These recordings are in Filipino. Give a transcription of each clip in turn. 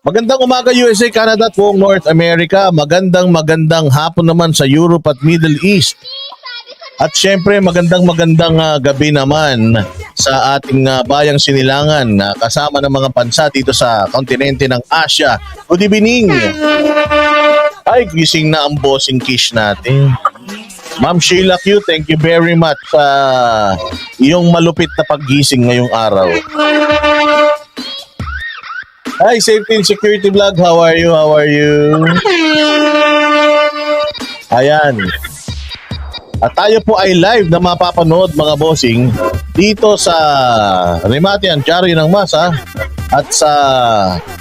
Magandang umaga USA, Canada at buong North America. Magandang hapon naman sa Europe at Middle East. At syempre magandang gabi naman sa ating bayang Sinilangan kasama ng mga bansa dito sa kontinente ng Asia. Good evening! Ay, gising na ang bossing kish natin. Ma'am Sheila Q, thank you very much sa iyong malupit na paggising ngayong araw. Hi, Safety and Security Vlog. How are you? Ayan. At tayo po ay live na mapapanood mga bossing dito sa Rematian, Diaryo ng Masa at sa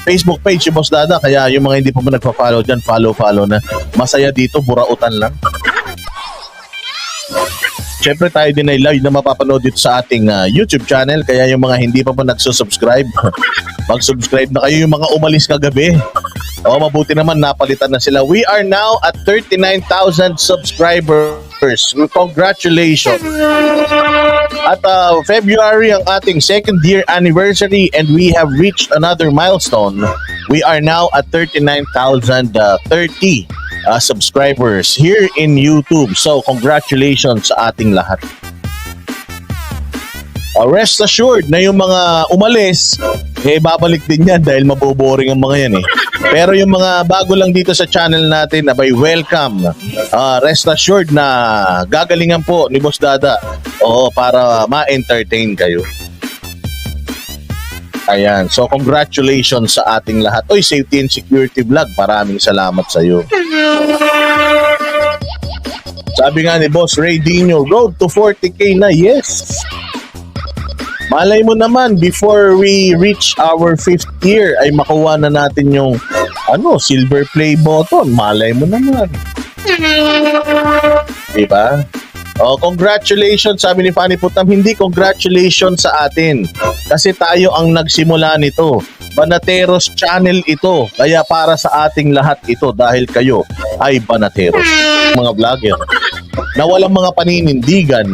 Facebook page si Boss Dada. Kaya yung mga hindi pa nagpa-follow dyan, follow na. Masaya dito, burautan lang. Siyempre tayo din ay live na mapapanood dito sa ating YouTube channel. Kaya yung mga hindi pa magsusubscribe, mag-subscribe na kayo. Yung mga umalis kagabi, mabuti naman napalitan na sila. We are now at 39,000 subscribers. Congratulations. At February ang ating second year anniversary and we have reached another milestone. We are now at 39,030 subscribers here in YouTube. So congratulations sa ating lahat. Rest assured na yung mga umalis, babalik din yan dahil maboboring ang mga yan . Pero yung mga bago lang dito sa channel natin, abay welcome. Rest assured na gagalingan po ni Boss Dada para ma-entertain kayo. Ayan, so congratulations sa ating lahat. Safety and Security Vlog, maraming salamat sa iyo. Sabi nga ni Boss Ray Dino, road to 40K na, yes. Malay mo naman, before we reach our 5th year, ay makuha na natin yung silver play button. Malay mo naman. Diba? Congratulations, sabi ni Fanny Putam. Hindi congratulations sa atin. Kasi tayo ang nagsimula nito. Banateros channel ito. Kaya para sa ating lahat ito dahil kayo ay Banateros. Mga vlogger na walang mga paninindigan.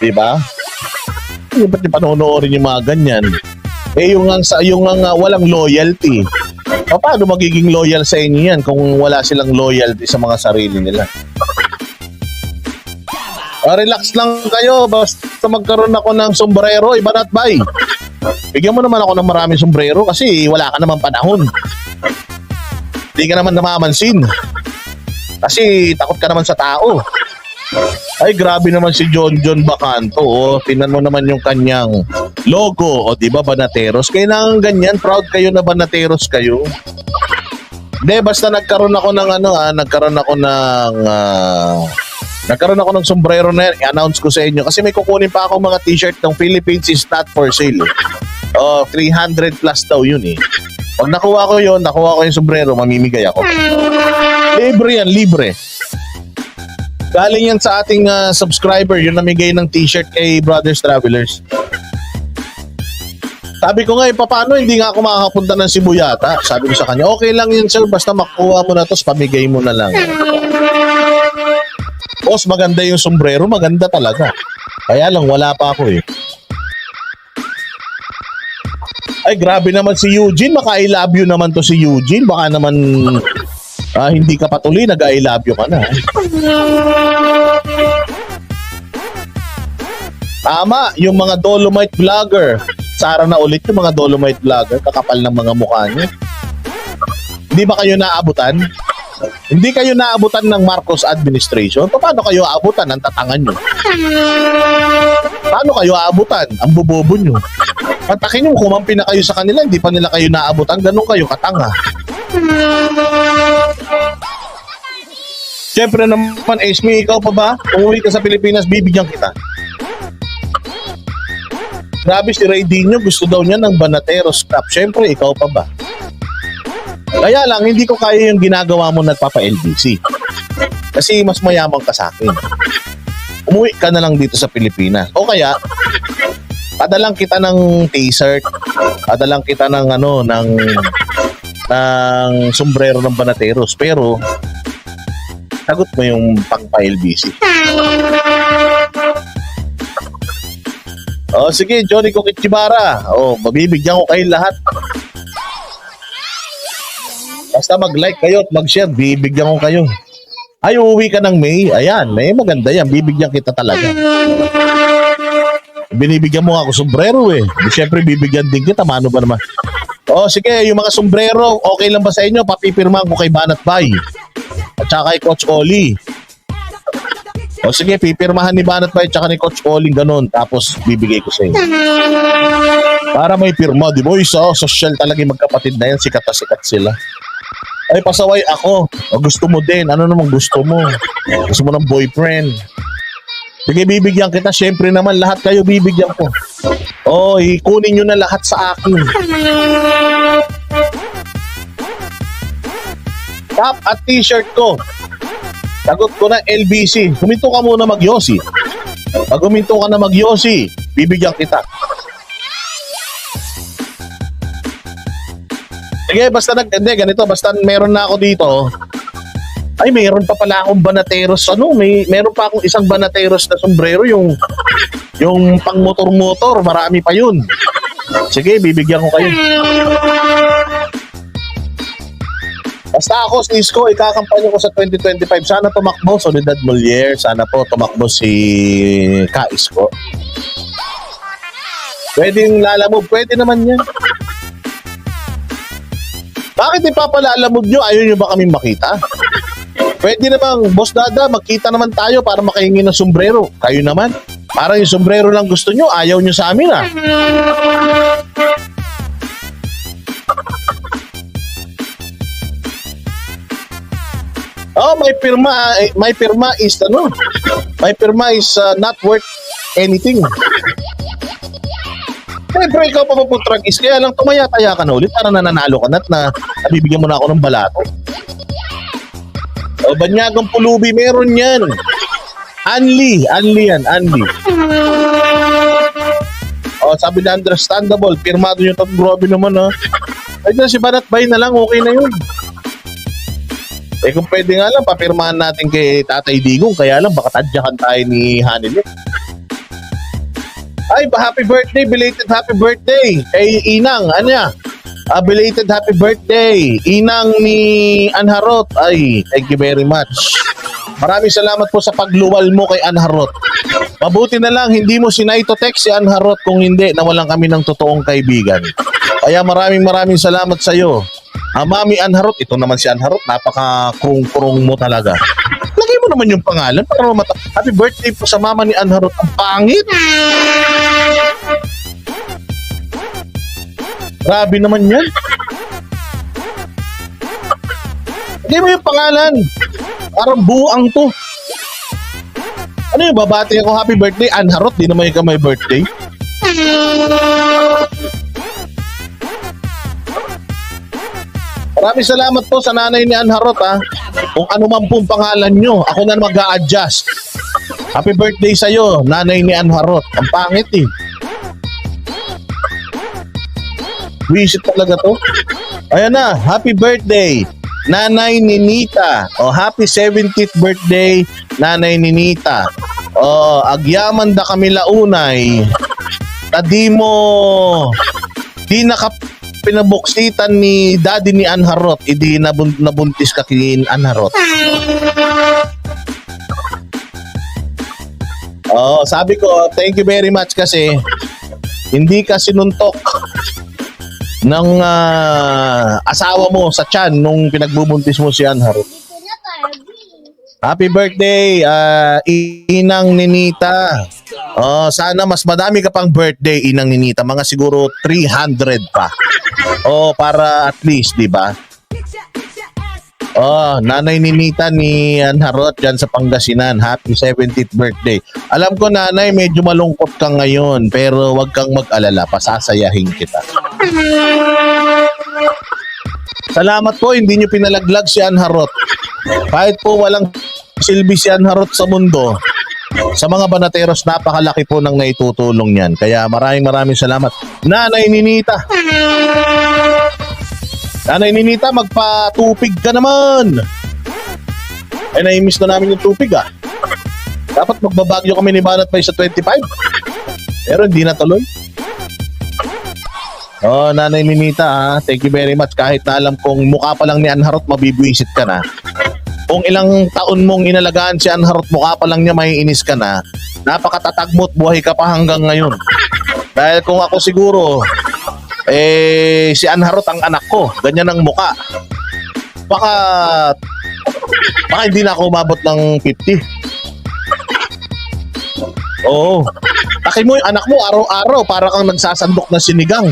Diba? Ba't yung panonoorin yung mga ganyan? Yung walang loyalty. Paano magiging loyal sa inyo yan kung wala silang loyalty sa mga sarili nila? Relax lang kayo. Basta magkaroon ako ng sombrero, iba not buy. Bigyan mo naman ako ng maraming sombrero kasi wala ka naman panahon. Hindi ka naman namamansin. Kasi takot ka naman sa tao. Ay, grabe naman si John Bacanto. Tingnan mo naman yung kanyang logo. Diba, Banateros? Kailangan ganyan. Proud kayo na Banateros kayo. Hindi, basta nagkaroon ako ng sombrero na yan. I-announce ko sa inyo. Kasi may kukunin pa ako mga t-shirt ng Philippines is not for sale. 300 plus daw yun . Pag nakuha ko yung sombrero, mamimigay ako. Libre yan, libre. Galing yan sa ating subscriber, yung namigay ng t-shirt kay Brothers Travelers. Sabi ko nga, paano hindi nga ako makakapunta ng Cebu yata? Sabi ko sa kanya, okay lang yun sir, basta makuha mo na to, pamigay mo na lang. Boss, maganda yung sombrero, maganda talaga. Kaya lang, wala pa ako . Ay, grabe naman si Eugene, maka-I love you naman to si Eugene. Baka naman hindi ka patuloy, nag-I love you ka na. Tama, yung mga Dolomite vlogger. Sara na ulit yung mga Dolomite vlogger, kakapal ng mga mukha niyo. Hindi ba kayo naabutan? Hindi kayo naabutan ng Marcos administration? Paano kayo aabutan? Ang tatangan nyo. Paano kayo aabutan? Ang bobobo nyo. Patakin nyo, kumampi na kayo sa kanila, hindi pa nila kayo naabutan, ganun kayo katanga. Siyempre naman, Esme, ikaw pa ba? Umuwi ka sa Pilipinas, bibigyan kita. Grabe si Ray Dino, gusto daw niya ng Banateros Cup. Siyempre, ikaw pa ba? Kaya lang, hindi ko kaya yung ginagawa mo nagpapa-LBC. Kasi mas mayaman ka sa akin. Umuwi ka na lang dito sa Pilipinas. O kaya, padalang kita ng t-shirt, padalang kita ng sombrero ng Banateros. Pero, sagot mo yung pang-LBC. Sige, Johnny Coquichibara. Mabibigyan ko kayo lahat. Basta mag-like kayo at mag-share, bibigyan ko kayo. Ay, uuwi ka ng May. Ayan, May maganda yan. Bibigyan kita talaga. Binibigyan mo ako sombrero eh. Siyempre, bibigyan din kita. Mano ba naman? O, sige, yung mga sombrero, okay lang ba sa inyo? Papipirmahan ko kay Banat Bay. At saka kay Coach Oli. O sige, pipirmahan ni Banat Bay at saka ni Coach Oli, ganun. Tapos, bibigay ko sa inyo. Para may pirma, di ba? Isa, social talaga yung magkapatid na yan. Sikat na sikat sila. Ay, pasaway ako. O, gusto mo din. Ano namang gusto mo? Gusto mo ng boyfriend? Sige, bibigyan kita. Siyempre naman, lahat kayo bibigyan ko. O, ikunin nyo na lahat sa akin. Top at t-shirt ko. Sagot ko na LBC. Huminto ka muna mag-yosi. Pag huminto ka na mag-yosi, bibigyan kita. Sige, basta ganito, basta meron na ako dito. Ay, meron pa pala akong banateros. Meron pa akong isang banateros na sombrero, yung pang motor-motor, marami pa yun. Sige, bibigyan ko kayo. Basta ako, Cisco, ikakampanya ko sa 2025. Sana tumakbo, Soledad Molier. Sana po tumakbo si Kaisko. Pwedeng lalamove, pwede naman yan. Bakit ipapalalamog nyo? Ayaw nyo ba kaming makita? Pwede namang, Boss Dada, magkita naman tayo para makahingi ng sombrero. Kayo naman. Parang yung sombrero lang gusto nyo, ayaw nyo sa amin ah. Oh, my firma is not worth anything. Siyempre, ikaw pa maputragis. Kaya lang tumaya-taya ka na ulit para nananalo ka na at nabibigyan mo na ako ng balato. O, Banyagang Pulubi, meron yan. Anli yan. O, sabi na understandable. Pirmado nyo ito. Grabe naman ha. Ay na, si Banat Bay na lang. Okay na yun. Eh kung pwede nga lang, papirmahan natin kay Tatay Digong. Kaya lang, baka tadyakan tayo ni Hanilit. Ay, happy birthday, belated happy birthday kay Inang, belated happy birthday, Inang ni Anharot. Ay, thank you very much. Maraming salamat po sa pagluwal mo kay Anharot. Mabuti na lang, hindi mo sinaito-text si Anharot, kung hindi, nawalan kami ng totoong kaibigan. Kaya maraming salamat sa iyo. Mami Anharot, ito naman si Anharot, napaka-kurung-kurung mo talaga. Lagay mo naman yung pangalan para happy birthday po sa mama ni Anharot. Ang pangit! Grabe naman yan. Lagay mo yung pangalan. Parang buang to. Ano yung babati ako happy birthday? Anharot, di naman yung may birthday. Maraming salamat po sa nanay ni Anharot ha. Kung ano man pong pangalan nyo, ako na mag-a-adjust. Happy birthday sa'yo, nanay ni Anharot. Ang pangit eh. Visit talaga to. Ayan na, happy birthday, Nanay Ninita. O, happy 70th birthday, Nanay Ninita. O, agyaman da kami launay. Tadi mo, di pinabuksitan ni daddy ni Anharot, hindi nabuntis ka kin Anharot. Oh, sabi ko, thank you very much kasi hindi ka sinuntok ng asawa mo sa tiyan nung pinagbubuntis mo si Anharot. Happy birthday, Inang Ninita. Oh, sana mas madami ka pang birthday, Inang Ninita. Mga siguro 300 pa. Oh, para at least, di ba? Oh, Nanay Ninita ni Anharot dyan sa Pangasinan. Happy 70th birthday. Alam ko, Nanay, medyo malungkot ka ngayon, pero wag kang mag-alala. Pasasayahin kita. Salamat po, hindi nyo pinalaglag si Anharot. Kahit po walang silbi si Anharot sa mundo, sa mga banateros, napakalaki po ng naitutulong yan. Kaya maraming salamat. Nanay Ninita. Nanay Ninita, magpatupig ka naman. Ay, naimiss na namin yung tupig ah. Dapat magbabagyo kami ni Banat Bay sa 25. Pero hindi natuloy. Oh, Nanay Ninita, ha? Thank you very much. Kahit na alam kong mukha pa lang ni Anharot, mabibwisit ka na. Kung ilang taon mong inalagaan si Anharot, mukha pa lang niya maiinis ka na, napakatatag mo't buhay ka pa hanggang ngayon. Dahil kung ako siguro, si Anharot ang anak ko, ganyan ang mukha. Baka hindi na ako umabot ng 50. Oo. Takin mo yung anak mo araw-araw para kang nagsasandok na sinigang.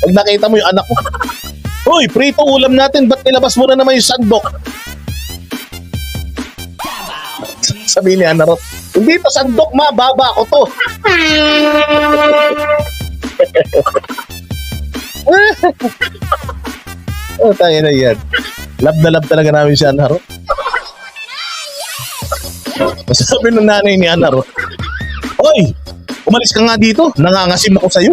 Pag nakita mo yung anak mo, "Uy, prito ulam natin, ba't nilabas mo na naman yung sandok?" Sabi ni Anharot, "Hindi to sandok, ma, baba ko to." Oh, tayo na yan. Love na love talaga namin si Anharot. Sabi ng nanay ni Anharot, "Hoy, umalis ka nga dito, nangangasim ako sa'yo."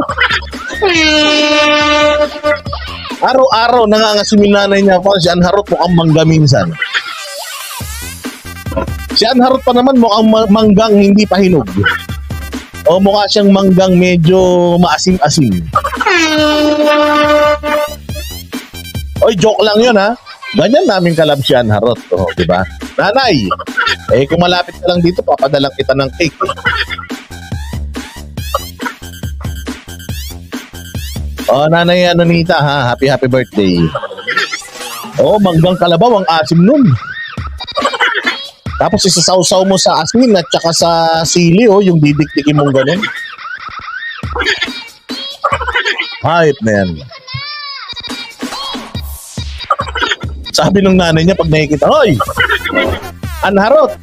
Araw-araw nangangasim yung nanay niya pa. Si Anharot mukhang mangga minsan. Si Anharot pa naman mukhang manggang hindi pa hinog. O mukha siyang manggang medyo maasim-asim. Oy, joke lang yun, ha? Ganyan namin kalab si Anharot. O, diba? Nanay, kung malapit ka lang dito, papadalang kita ng cake. Oh, Nanay Anita, ha? Happy birthday. Oh, manggang kalabaw, ang asim nun. Tapos isasawsaw mo sa asin at saka sa sili, oh, yung didiktikin mong ganun. Hype na yan. Sabi nung nanay niya pag nakikita, "Hoy, Anharot,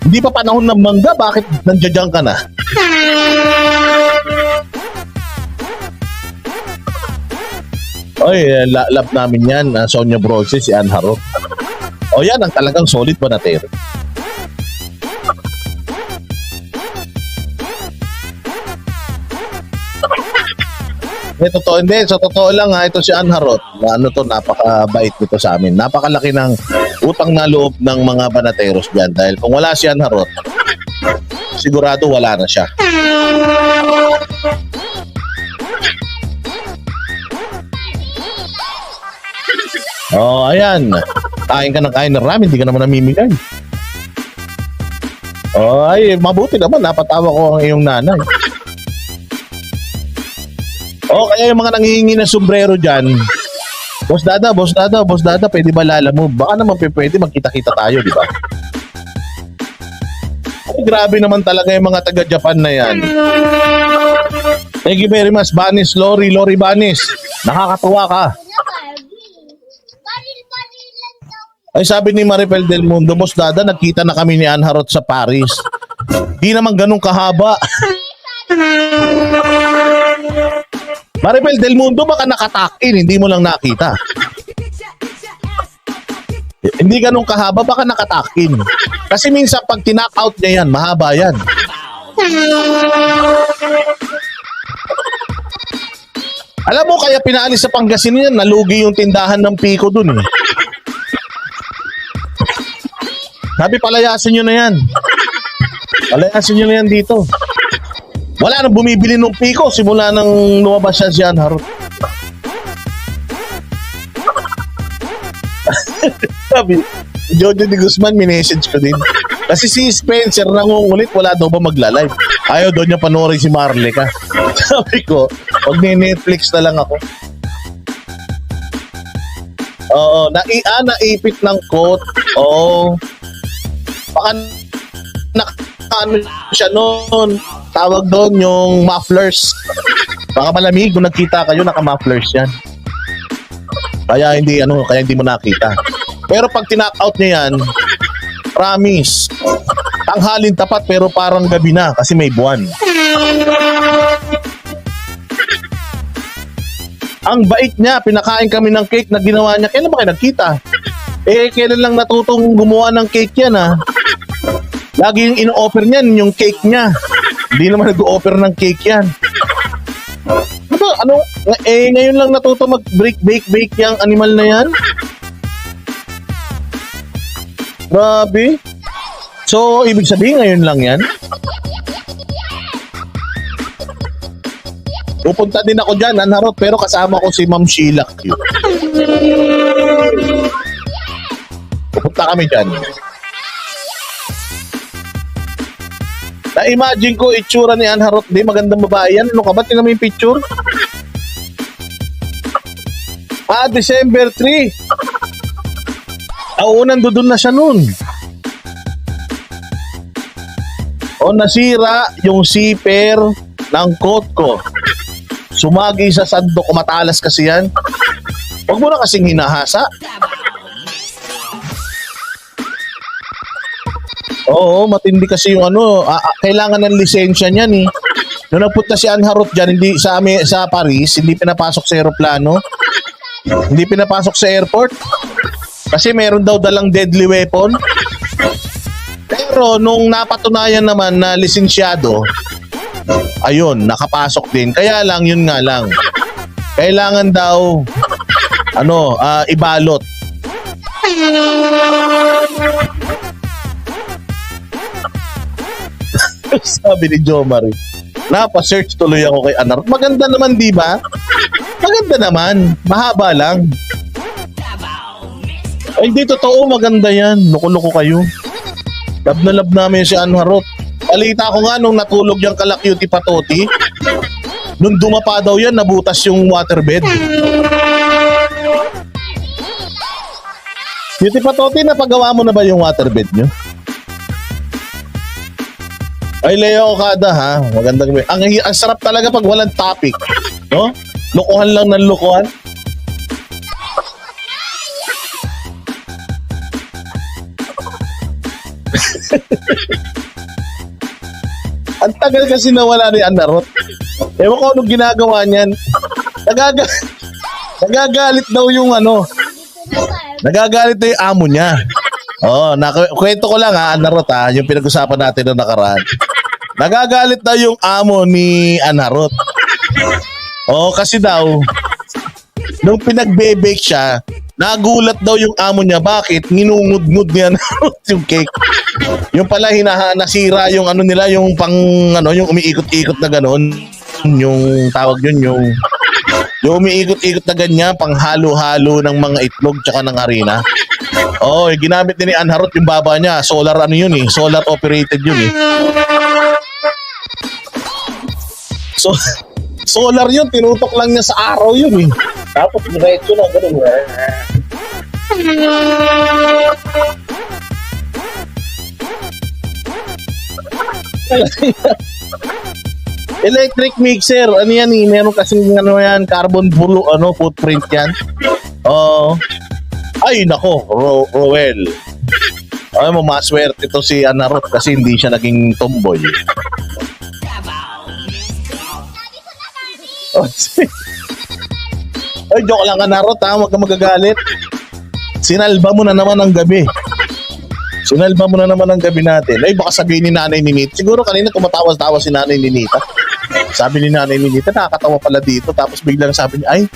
hindi pa panahon ng mangga, bakit nandiyan ka na?" Oy, love namin yan, Sonia Brose, si Anharot. O yan ang talagang solid banatero. Totoo, hindi. Sa totoo lang, ha, ito si Anharot. Napakabait nito sa amin. Napakalaki ng utang na loob ng mga banateros dyan. Dahil kung wala si Anharot, sigurado wala na siya. Oh, ayan. Kain ka ng kain ng ramen, hindi ka naman namimigay. Oh, ay, mabuti naman. Napatawa ko ang iyong nanay. Oh, kaya yung mga nangihingi ng sombrero dyan, Boss Dada, pwede ba lala mo? Baka naman pwede magkita-kita tayo, di ba? Ay, grabe naman talaga yung mga taga-Japan na yan. Thank you very much, Banis, Lori Banis. Nakakatuwa ka. Ay, sabi ni Maripel Del Mundo, Boss Dada, nagkita na kami ni Anharot sa Paris. Di naman ganun kahaba. Maripel Del Mundo, baka nakatakin, hindi mo lang nakita. Hindi ganun kahaba, baka nakatakin. Kasi minsan pag tinack out niya yan, mahaba yan. Alam mo, kaya pinaalis sa Pangasinan yan, nalugi yung tindahan ng Pico dun eh. Sabi, palayasin nyo na yan. Palayasin nyo na yan dito. Wala nang bumibili ng Pico simula nang lumabas siya si Anharot. Sabi, Jojo de Guzman, minessage ko din. Kasi si Spencer nangungulit, wala daw ba magla-live? Ayaw daw niya panoorin si Marleka. Sabi ko, wag ni-Netflix na lang ako. Oo, naipit ng coat. Oo. Baka nakaano siya noon. Tawag doon yung mufflers. Baka malamig kung nagkita kayo, naka-mufflers yan. Kaya hindi mo nakita. Pero pag tinack out niya yan, promise, tanghalin tapat pero parang gabi na kasi may buwan. Ang bait niya, pinakain kami ng cake na ginawa niya. Kailan ba kayo nagkita? Kailan lang natutong gumawa ng cake yan, ha? Lagi yung ino-offer niyan, yung cake niya. Hindi naman nag-o-offer ng cake yan. Ngayon lang natuto mag-bake yung animal na yan? Grabe. So, ibig sabihin ngayon lang yan? Pupunta din ako dyan, Anharot, pero kasama ko si Ma'am Sheila Q. Pupunta kami dyan. Na-imagine ko itsura ni Anharot, di magandang babae yan. Ano ka ba? Tingnan mo yung picture. December 3. Unang dudun na siya nun. Nasira yung zipper ng coat ko. Sumagi sa sando ko, matalas kasi yan. Huwag mo na kasing hinahasa. Oo, matindi kasi yung kailangan ng lisensya niyan eh. Nung nagpunta si Anharot dyan, hindi sa Paris, hindi pinapasok sa aeroplano. Hindi pinapasok sa airport. Kasi meron daw dalang deadly weapon. Pero nung napatunayan naman na lisensyado, ayun, nakapasok din. Kaya lang, yun nga lang. Kailangan daw, ibalot. Sabi ni Jo Marie, napa-search tuloy ako kay Anharot. Maganda naman, di ba? Maganda naman. Mahaba lang. Ay, hindi totoo. Maganda yan. Loko-loko kayo. Love na love namin si Anharot. Balita ko nga nung natulog yung kala Cutie Patoti, nung dumapa daw yan, nabutas yung waterbed. Cutie Patoti, napagawa mo na ba yung waterbed nyo? Ay, Leo Okada ha. Magandang ang sarap talaga pag walang topic. No? Lokohan lang ng lokohan. Ang tagal kasi nawala ni Anharot. Ewan ko anong ginagawa niyan. Nagagalit daw yung Nagagalit daw yung amo niya. Kwento ko lang ha, Anharot ha, yung pinag-usapan natin noong nakaraan. Nagagalit daw yung amo ni Anharot. Kasi daw, nung pinagbe-bake siya, nagulat daw yung amo niya. Bakit? Ninungud-ngud niya yung cake. Yung pala nasira yung nila, yung yung umiikot-ikot na gano'n. Yung tawag yun, yung umiikot-ikot na ganyan, pang halo-halo ng mga itlog tsaka ng harina. Ginamit din ni Anharot yung baba niya. Solar solar operated yun eh. So, solar yun, tinutok lang niya sa araw yun eh. Tapos diretso na gano'n. Electric mixer, ano yan eh, meron kasing carbon blue, footprint yan. Ay nako, Roel. Ay mo, maswerte to si Anharot kasi hindi siya naging tomboy. Ay, joke lang Anharot ha, huwag ka magagalit. Sinalba mo na naman ang gabi. Sinalba mo na naman ang gabi natin. Ay, baka sabihin ni Nanay Ninita. Siguro kanina kumatawa-tawa si Nanay Ninita. Sabi ni Nanay Ninita, nakakatawa pala dito. Tapos biglang sabi niya, ay,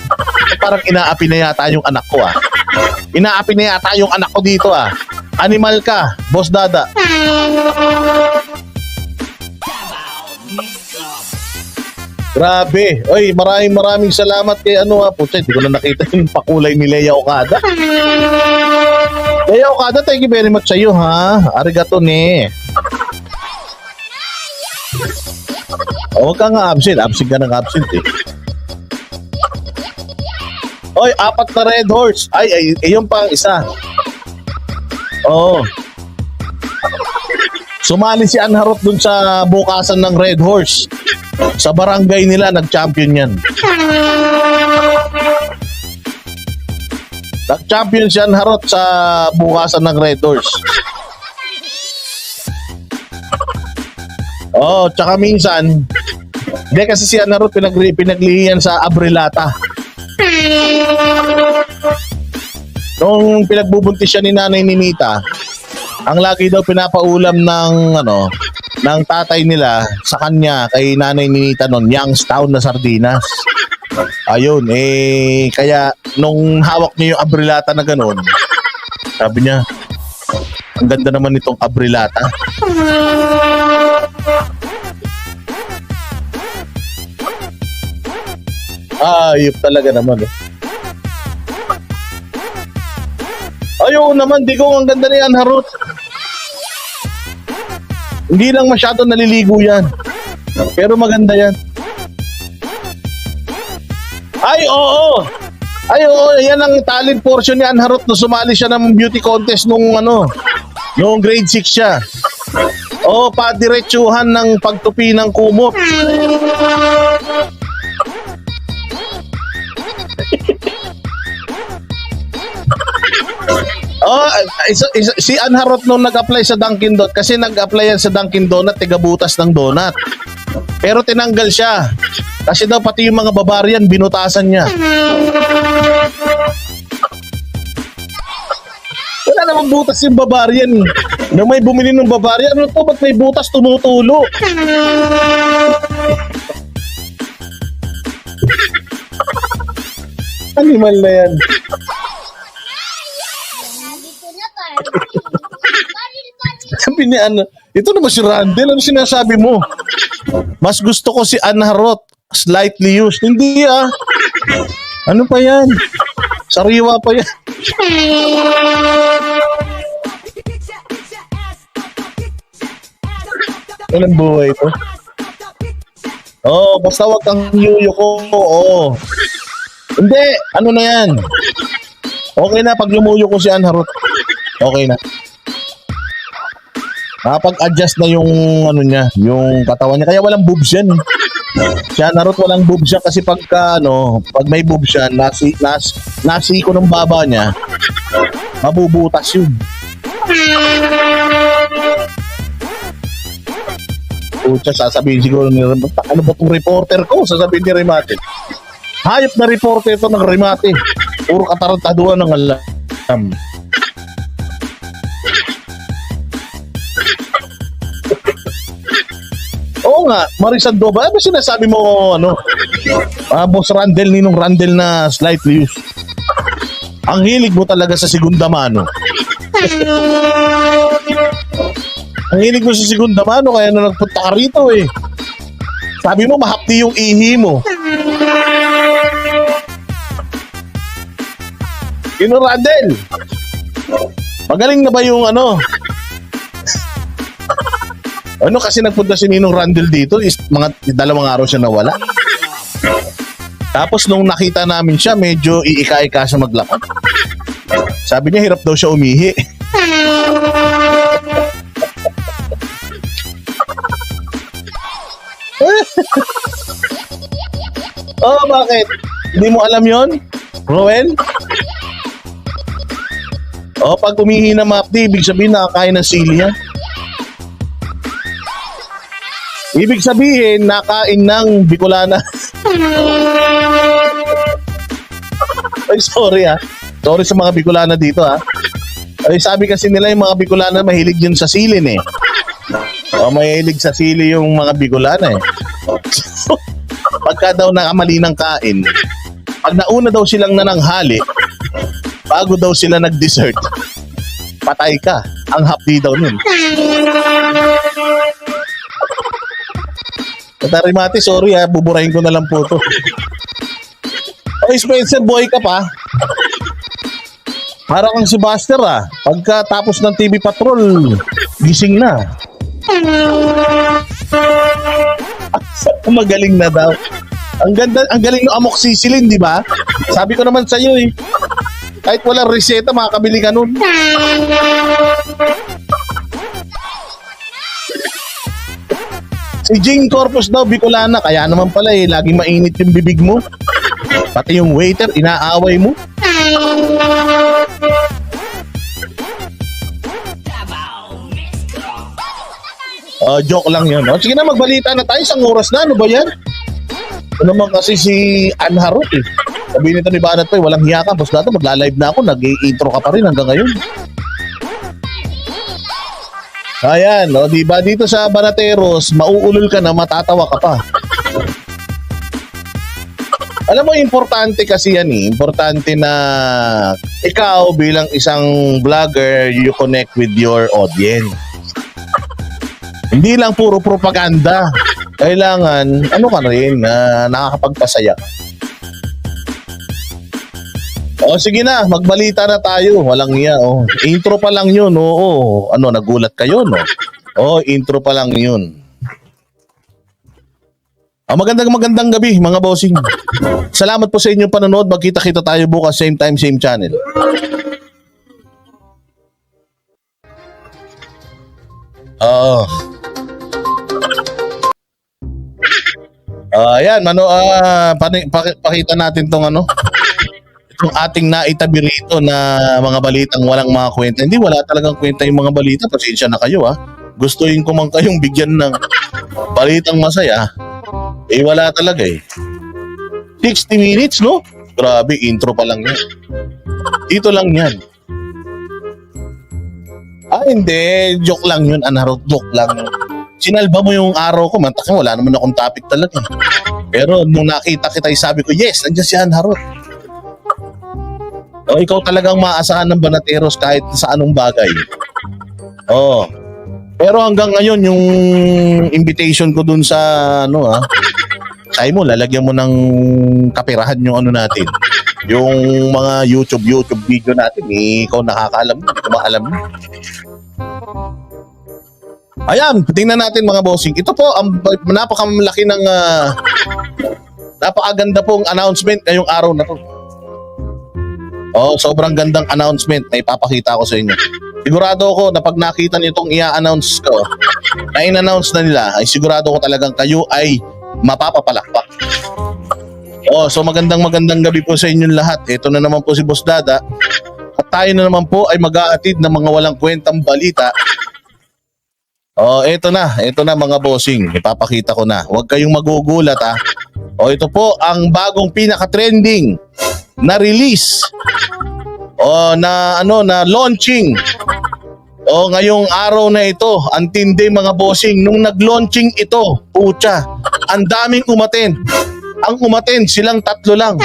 parang inaapi na yata yung anak ko ah. Inaapi na yata yung anak ko dito ah. Animal ka, Boss Dada. Grabe. Oy, maraming salamat kay pucha, hindi ko na nakita yung pakulay ni Leia Okada. Leia Okada, thank you very much sa iyo ha. Arigato ne. Huwag ka nga absent. Absent ka ng absent eh. Oy, 4 na Red Horse. Ay, yung pang isa. Sumali si Anharot dun sa bukasan ng Red Horse. Sa barangay nila, nag-champion yan. Nag-champion si Anharot sa bukasan ng Red Horse. Tsaka minsan, hindi kasi si Anharot pinaglihiyan sa Abrilata. Nung pinagbubuntis siya ni Nanay Ninita, ang lagi daw pinapaulam ng tatay nila sa kanya kay Nanay Ninita noon, Youngstown na sardinas. Ayun, kaya nung hawak niya yung Abrilata na gano'n, sabi niya, Ang ganda naman itong abrilata. Ayop talaga naman. Ayaw naman, di ko ang ganda ni Ann Harot. Hindi lang masyado naliligo yan. Pero maganda yan. Ay, oo! Ay, oo, yan ang talent portion ni Ann Harot nung sumali siya ng beauty contest nung grade 6 siya. Oo, padiretsuhan ng pagtupi ng kumot. Oh, si Ann Harot nung nag-apply sa Dunkin' Donut, kasi nag-apply yan sa Dunkin' Donut, tigabutas ng donut. Pero tinanggal siya. Kasi daw pati yung mga barbarian, binutasan niya. Wala namang butas yung barbarian. Nung may bumili ng barbarian, ano to? Ba't may butas tumutulo? Animal na yan. Sabi ni ito naman si Randel, ano sinasabi mo? Mas gusto ko si Ann Harot, slightly used. Hindi Ano pa yan? Sariwa pa yan. Walang buhay ito. Basta wag kang yuyuko. Hindi, ano na yan? Okay na, pag lumuyo ko si Ann Harot. Okay na. Nakapag-adjust na yung yung katawan niya. Kaya walang boobs yan. Si Ann Harot walang boobs siya kasi pag may boobs siya, nasi ko ng baba niya, mabubutas yun. Pucha, sasabihin siguro ni Remate, ano ba itong reporter ko? Sasabihin ni Remate. Hayop na reporter ito ng Remate. Puro katarantaduhan ng alam. Oo nga, Marisan Doba. Ano sinasabi mo, Boss Randel, Ninong Randel na slightly used? Ang hilig mo talaga sa segunda mano. Ang hilig mo sa segunda mano, kaya na nagpunta ka rito eh. Sabi mo, mahapdi yung ihi mo. Ninong Randel, magaling na ba yung kasi nagpunta si Ninong Randel dito, mga 2 araw siya nawala. Tapos nung nakita namin siya, medyo iika-ika siya maglakad. Sabi niya, hirap daw siya umihi. Bakit? Hindi mo alam yon, Roel? Pag umihi na mapdi, ibig sabihin nakakain ng sili yan. Ibig sabihin, nakain ng Bicolana. Ay, sorry Sorry sa mga Bicolana dito Ay, sabi kasi nila yung mga Bicolana mahilig yun sa silin eh. Mahilig sa sili yung mga Bicolana eh. Pagka daw nakamali ng kain, pag nauna daw silang nananghali, bago daw sila nag-dessert, patay ka. Ang hapdi daw nun. Remate, sorry buburahin ko na lang po to. Spencer, boy ka pa. Para kang si Buster Pagka tapos ng TV Patrol, gising na. Magaling na daw. Ang galing ng amoxicillin, di ba? Sabi ko naman sa iyo kahit walang reseta, makakabili ka nun. Si Jing Corpus daw, Bicolana. Kaya naman pala laging mainit yung bibig mo. Pati yung waiter, inaaway mo. Joke lang yun. Sige na, magbalita na tayo. 1 oras na. Ano ba yan? Ano naman kasi si Ann Harot Sabi nito ni Banat walang hiya ka. Boss natin, magla-live na ako. Nag-i-intro ka pa rin hanggang ngayon. Ayan, diba dito sa Banateros, mauulol ka na, matatawa ka pa. Alam mo, importante kasi yan Importante na ikaw bilang isang vlogger, you connect with your audience. Hindi lang puro propaganda. Kailangan, ano ka rin, nakakapagpasaya. O sige na, magbalita na tayo. Walang iya. Oh. Intro pa lang yun. Oo. Ano, nagulat kayo, no? Intro pa lang yun. Magandang gabi, mga bossing. Salamat po sa inyong panonood. Magkita-kita tayo bukas, same time, same channel. Ayan, pakita natin tong itong ating naitabi rito na mga balitang walang mga kwenta. Hindi, wala talagang kwenta yung mga balita. Pasensya na kayo, ha. Gustuin ko man kayong bigyan ng balitang masaya. Wala talaga 60 minutes, no? Grabe, intro pa lang yan. Dito lang yan. Hindi. Joke lang yun, Anharot. Joke lang. Sinalba mo yung araw ko. Mantak, wala naman akong topic talaga. Pero nung nakita kita, sabi ko, yes, nandiyan si Anharot. Ikaw talagang maaasahan ng Banateros kahit sa anong bagay. Pero hanggang ngayon, yung invitation ko dun sa, sabi mo, lalagyan mo ng kapirahan yung natin. Yung mga YouTube video natin, ikaw nakakaalam mo, hindi ko maalam mo. Ayan, tingnan natin mga bossing. Ito po, napakamlaki ng, napakaganda pong announcement ngayong araw na to. Sobrang gandang announcement na ipapakita ko sa inyo. Sigurado ako na pag nakita niyo itong i-announce ko, na in-announce na nila, ay sigurado ko talagang kayo ay mapapapalakpak. So magandang gabi po sa inyong lahat. Ito na naman po si Boss Dada. At tayo na naman po ay mag-aatid ng mga walang kwentang balita. Ito na mga bossing. Ipapakita ko na. Huwag kayong magugulat, ha. Ito po ang bagong pinaka-trending na release. Na launching. Ngayong araw na ito, ang tindi mga bossing, nung nag-launching ito, pucha, ang daming umattend. Ang umattend, silang 3 lang.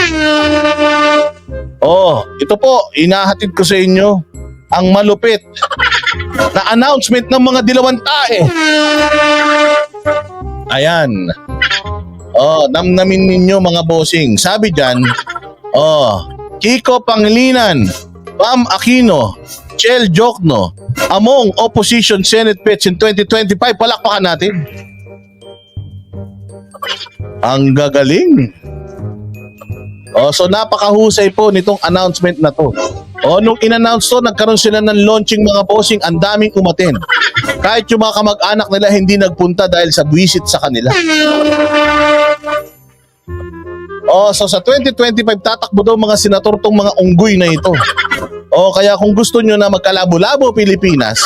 Ito po, inahatid ko sa inyo ang malupit na announcement ng mga dilawang tae. Ayan. Namnamin ninyo mga bossing. Sabi dyan, Kiko Pangilinan, Pam Aquino, Chel Jokno, among opposition Senate pets in 2025. Palakpakan natin. Ang gagaling. So napakahusay po nitong announcement na to. Nung in-announce to, nagkaroon sila ng launching mga bossing, ang daming umattend. Kahit yung mga kamag-anak nila hindi nagpunta dahil sa visit sa kanila. So sa 2025, tatakbo daw mga senator tong mga unggoy na ito. Kaya kung gusto nyo na magkalabo-labo Pilipinas,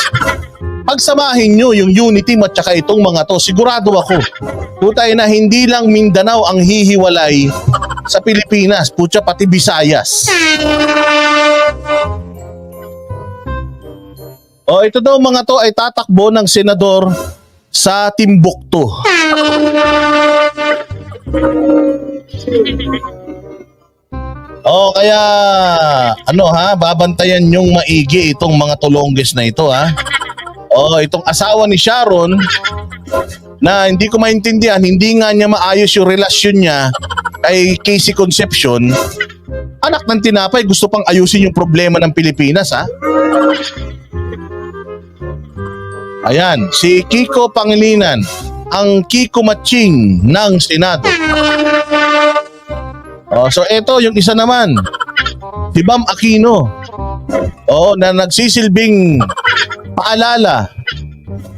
pagsamahin nyo yung unity at saka itong mga to. Sigurado ako, putay na hindi lang Mindanao ang hihiwalay sa Pilipinas, putya pati Visayas. Ito daw mga to ay tatakbo ng senador sa Timbuktu. Kaya babantayan yung maigi itong mga tulongges na ito, ha. Itong asawa ni Sharon na hindi ko maintindihan, hindi nga niya maayos yung relasyon niya kay Casey Concepcion. Anak ng tinapay, gusto pang ayusin yung problema ng Pilipinas, ha. Ayan, si Kiko Pangilinan, ang Kiko Matching ng Senado. So ito yung isa naman, si Bam Aquino. Na nagsisilbing paalala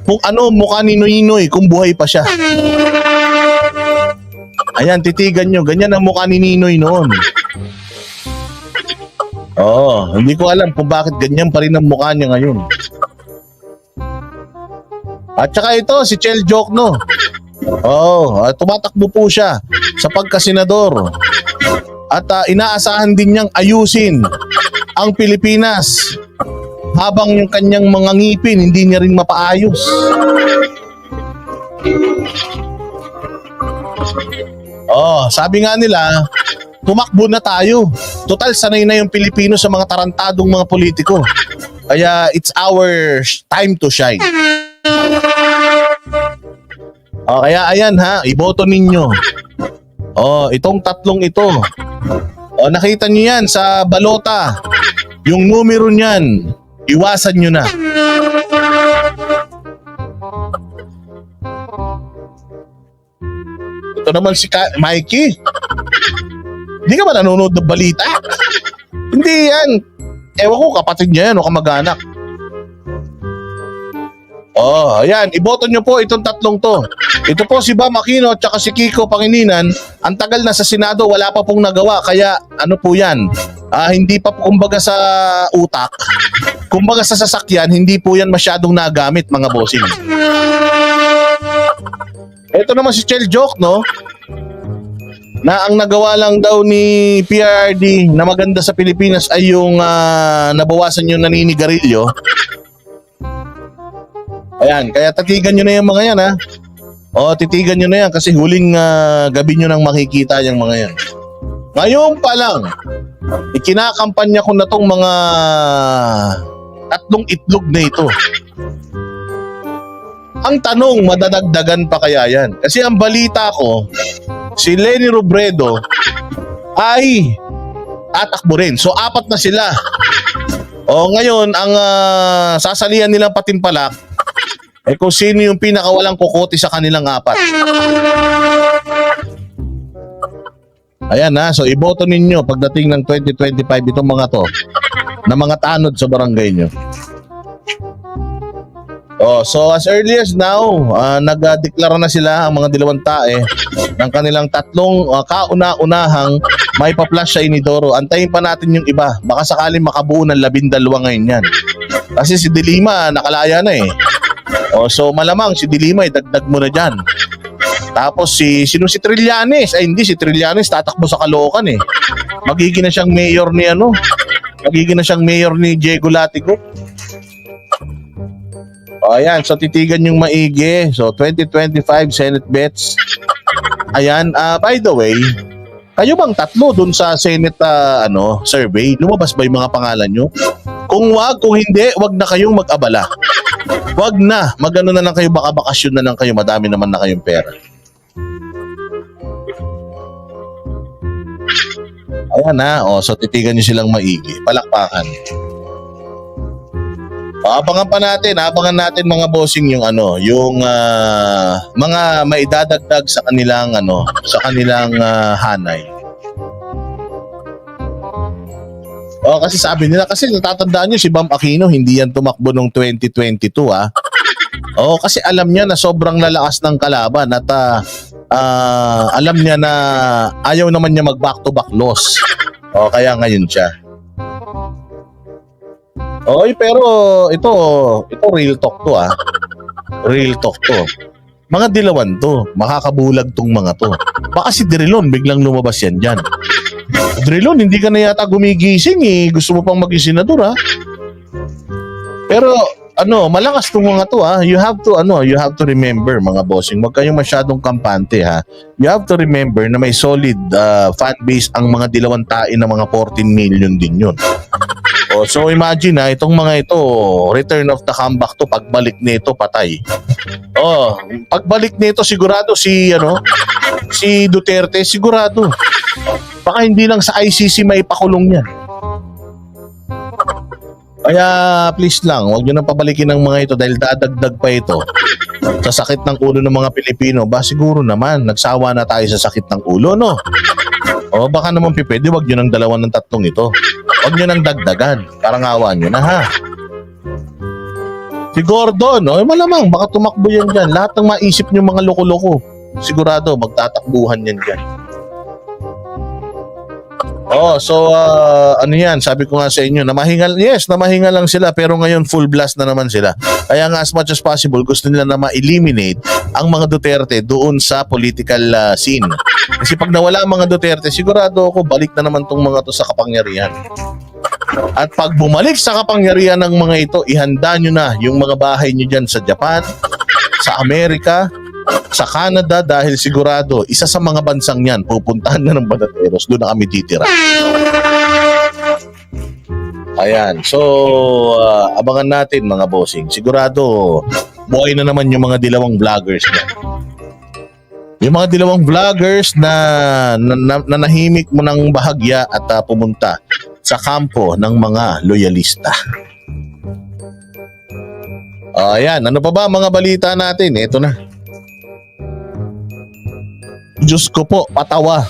kung ano mukha ni Noynoy kung buhay pa siya. Ayan, titigan nyo, ganyan ang mukha ni Ninoy noon. Hindi ko alam kung bakit ganyan pa rin ang mukha niya ngayon. At saka ito, si Chel Jokno. Tumatakbo po siya sa pagkasenador. At inaasahan din niyang ayusin ang Pilipinas habang yung kanyang mga ngipin hindi niya rin mapaayos. Sabi nga nila, tumakbo na tayo. Total, sanay na yung Pilipino sa mga tarantadong mga politiko. Kaya it's our time to shine. Kaya ayan ha, iboto ninyo. Itong tatlong ito. Nakita nyo yan sa balota. Yung numero niyan, iwasan nyo na. Ito naman si Mikey. Hindi ka ba nanonood ng balita? Hindi yan. Ewan ko, kapatid niya yan o kamag-anak. Ayan. Iboto nyo po itong tatlong to. Ito po si Bam Aquino at saka si Kiko Pangilinan. Ang tagal na sa Senado, wala pa pong nagawa. Kaya ano po yan? Hindi pa po, kumbaga sa utak. Kumbaga sa sasakyan, hindi po yan masyadong nagamit, mga bossing. Ito naman si Chel Joke, no? Na ang nagawa lang daw ni PRD na maganda sa Pilipinas ay yung nabawasan yung naninigarilyo. Ayan, kaya tatigan nyo na yung mga yan, ha? Titigan nyo na yan kasi huling gabi nyo nang makikita yung mga yan. Ngayon pa lang, ikinakampanya ko na tong mga tatlong itlog na ito. Ang tanong, madadagdagan pa kaya yan? Kasi ang balita ko, si Leni Robredo ay tatakbo rin. So, 4 na sila. Ngayon, ang sasalihan nilang patimpalak, kung sino yung pinakawalang kukote sa kanilang 4. Ayan na, so iboto ninyo pagdating ng 2025 itong mga to na mga tanod sa barangay nyo. So as early as now, nagdeklara na sila ang mga dilawang tae ng kanilang tatlong kauna-unahang may pa-flash sa Inidoro. Antayin pa natin yung iba. Baka sakaling makabuo ng 12 ngayon yan. Kasi si Dilima nakalaya na eh. So malamang si Dilima dagdag mo na dyan. Tapos si Trillanes, hindi si Trillanes tatakbo sa Caloocan eh. Magiging na siyang mayor ni Magiging na siyang mayor ni Diego Latigo. Ayan, so titigan yung maigi. So 2025 Senate bets. Ayan, by the way, kayo bang tatlo dun sa Senate survey? Lumabas ba yung mga pangalan nyo? Kung hindi, wag na kayong mag-abala. Wag na, magano na lang kayo, baka bakasyon na lang kayo, madami naman na kayong pera. Ayan na, so titigan nyo silang maigi. Palakpakan. Abangan natin mga bossing yung mga maidadagdag sa kanilang hanay. Kasi sabi nila, kasi natatandaan nyo si Bam Aquino, hindi yan tumakbo noong 2022 kasi alam niya na sobrang lalakas ng kalaban at alam niya na ayaw naman niya mag back-to-back loss. Kaya ngayon siya. Pero ito real talk to Real talk to. Mga dilawan to, makakabulag tong mga to. Baka si Drilon biglang lumabas yan dyan. Drilon, hindi ka na yata gumigising eh. Gusto mo pang maging senador Pero malakas tong mga to You have to remember mga bossing, wag kayong masyadong kampante You have to remember na may solid fan base ang mga dilawang tain na mga 14 million din yun. So imagine itong mga ito, return of the comeback to, pagbalik nito patay. Pagbalik nito sigurado si Duterte, sigurado. Baka hindi lang sa ICC maipakulong yan. Kaya please lang, huwag nyo nang pabalikin ng mga ito dahil dadagdag pa ito sa sakit ng ulo ng mga Pilipino. Siguro naman, nagsawa na tayo sa sakit ng ulo, no? Baka naman pwede, huwag nyo nang dalawan ng tatlong ito. Huwag nyo nang dagdagan. Parang awa nyo na Si Gordon, malamang, baka tumakbo yan dyan. Lahat ng maisip nyo mga loko-loko, sigurado, magtatakbuhan yan dyan. Yan, sabi ko nga sa inyo, namahingal lang sila pero ngayon full blast na naman sila. Kaya nga as much as possible gusto nila na ma-eliminate ang mga Duterte doon sa political scene. Kasi pag nawala ang mga Duterte, sigurado ako balik na naman tong mga to sa kapangyarihan. At pag bumalik sa kapangyarihan ng mga ito, ihanda nyo na yung mga bahay nyo dyan sa Japan, sa Amerika, sa Canada dahil sigurado isa sa mga bansang yan pupuntahan na ng Banateros. Doon na kami titira. Ayan. So, abangan natin mga bossing. Sigurado, buhay na naman yung mga dilawang vloggers niya. Yung mga dilawang vloggers na nahimik mo ng bahagya at pumunta sa kampo ng mga loyalista. Ayan, ano pa ba mga balita natin? Ito na. Diyos ko po, patawa.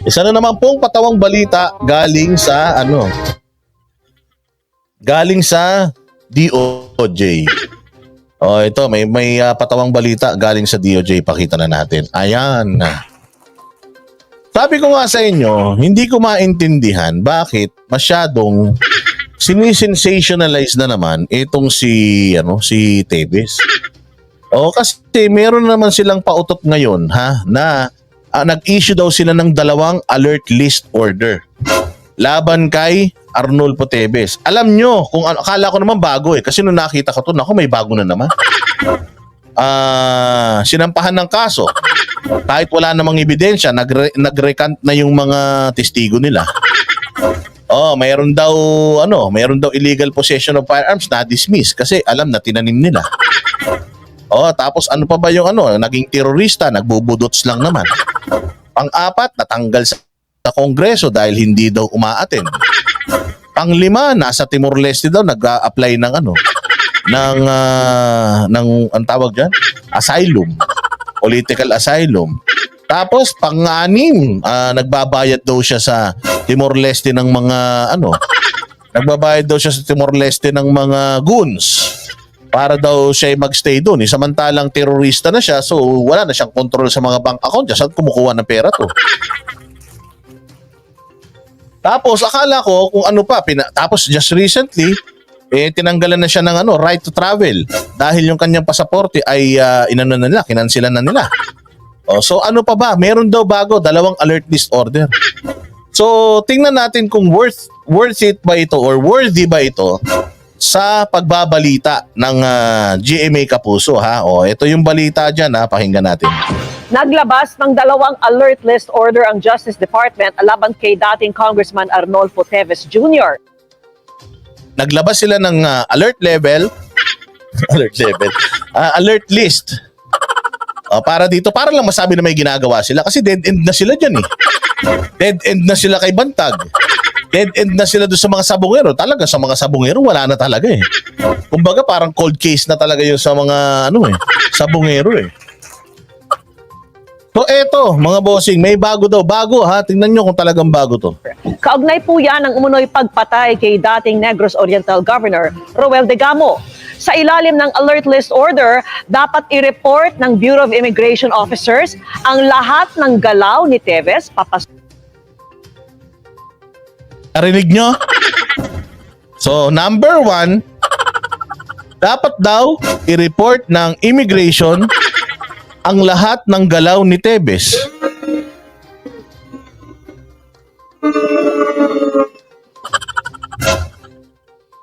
Isa na naman pong patawang balita galing sa galing sa DOJ. Ito may patawang balita galing sa DOJ, pakita na natin. Ayan. Sabi ko nga sa inyo, hindi ko maintindihan bakit masyadong sinisensationalize na naman itong si Teves. Kasi meron naman silang pautot ngayon na nag-issue daw sila ng 2 alert list order laban kay Arnolfo Teves. Alam nyo, akala ko naman bago kasi nung nakita ko to, naku, may bago na naman. Sinampahan ng kaso. Kahit wala namang ebidensya, nag-recant na yung mga testigo nila. Mayroon daw illegal possession of firearms na dismiss kasi alam na tinanim nila. Tapos ano pa ba yung naging terorista, nagbubudots lang naman. Pang-4, natanggal sa Kongreso dahil hindi daw umaattend. Pang-5, nasa Timor-Leste daw nag-a-apply ng ang tawag diyan, asylum, political asylum. Tapos pang-6, nagbabayad daw siya sa Timor-Leste ng mga nagbabayad daw siya sa Timor-Leste ng mga goons para daw siya magstay doon. Samantalang terorista na siya, so wala na siyang control sa mga bank account. Saan kumukuha ng pera to? Tapos akala ko kung ano pa, tapos just recently, tinanggalan na siya ng right to travel dahil yung kanyang pasaporte ay kinansilan na nila. So ano pa ba? Meron daw bago, 2 alert list order. So tingnan natin kung worth it ba ito or worthy ba ito sa pagbabalita ng GMA Kapuso ito yung balita diyan pakinggan natin. Naglabas ng 2 alert list order ang Justice Department laban kay dating Congressman Arnolfo Teves Jr. Naglabas sila ng alert list. Para lang masabi na may ginagawa sila kasi dead end na sila diyan Dead end na sila kay Bantag. Dead end na sila doon sa mga sabungero. Talaga sa mga sabungero wala na talaga Kumbaga parang cold case na talaga yung sa mga sabungero So eto, mga bossing, may bago daw. Bago tingnan nyo kung talagang bago to. Kaugnay po yan ang umunoy pagpatay kay dating Negros Oriental Governor Roel Degamo. Sa ilalim ng alert list order, dapat i-report ng Bureau of Immigration Officers ang lahat ng galaw ni Teves papasok. Narinig nyo? So, number 1, dapat daw i-report ng immigration ang lahat ng galaw ni Teves.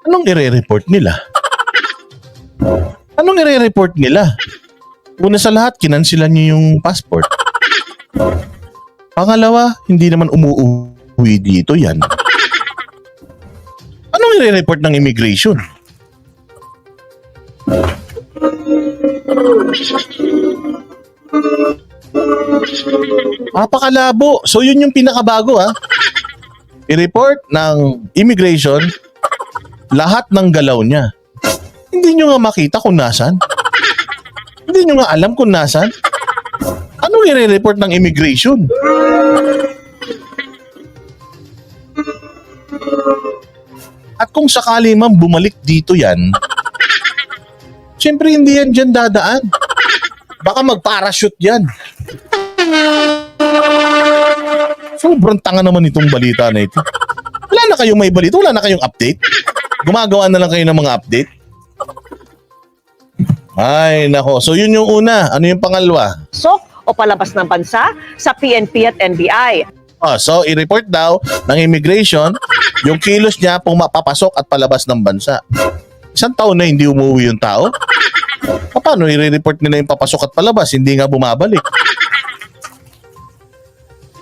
Anong i-report nila? Una sa lahat, kinansilan niyo yung passport. Pangalawa, hindi naman umuwi dito yan. Anong i-report ng immigration? Pakalabo. So yun yung pinakabago I-report ng immigration lahat ng galaw niya. Hindi nyo nga makita kung nasan. Hindi nyo nga alam kung nasan. Anong i-report ng immigration? At kung sakali man bumalik dito yan, siyempre hindi yan dyan dadaan. Baka mag-parachute yan. Sobrang tanga naman itong balita na ito. Wala na kayong may balita? Wala na kayong update? Gumagawa na lang kayo ng mga update? Ay, nako. So yun yung una. Ano yung pangalawa? O palabas ng bansa sa PNP at NBI. So i-report daw ng immigration yung kilos niya pong mapapasok at palabas ng bansa. Isang taon na hindi umuwi yung tao. Paano i-report nila yung papasok at palabas? Hindi nga bumabalik.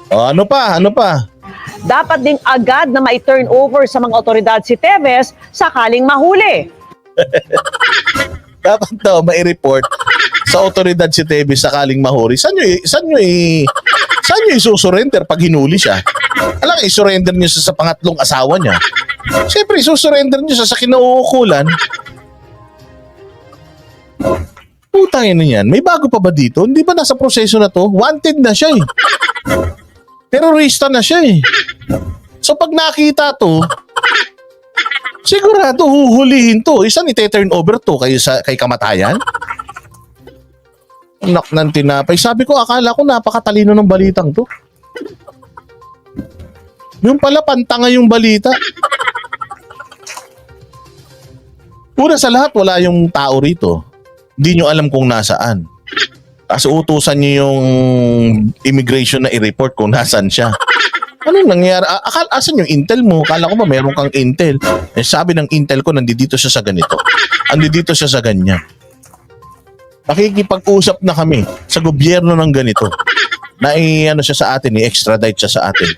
O ano pa? Ano pa? Dapat ding agad na ma-turn over sa mga otoridad si Teves sakaling mahuli. Dapat daw mai-report sa otoridad si Teves sakaling mahuli. Saan nyo isusurrender pag hinuli siya? Alam, isurrender nyo sa pangatlong asawa niya. Siyempre, isusurrender nyo sa kinauukulan. Putang ina yan. May bago pa ba dito? Hindi ba nasa proseso na to? Wanted na siya eh. Terorista na siya eh. So pag nakita to, sigurado huhulihin to. Isa ni turn over to kay kamatayan. Anak ng tinapay. Sabi ko, akala ko napakatalino ng balitang to. Yung pala pantanga yung balita. Una sa lahat, wala yung tao rito. Hindi nyo alam kung nasaan. Kasi utusan nyo yung immigration na i-report kung nasaan siya. Anong nangyari? Asan yung intel mo? Kala ko ba meron kang intel? Eh, sabi ng intel ko, nandito siya sa ganito. Nandito siya sa ganyan. Nakikipag-usap na kami sa gobyerno ng ganito. Na ano siya sa atin, i-extradite siya sa atin.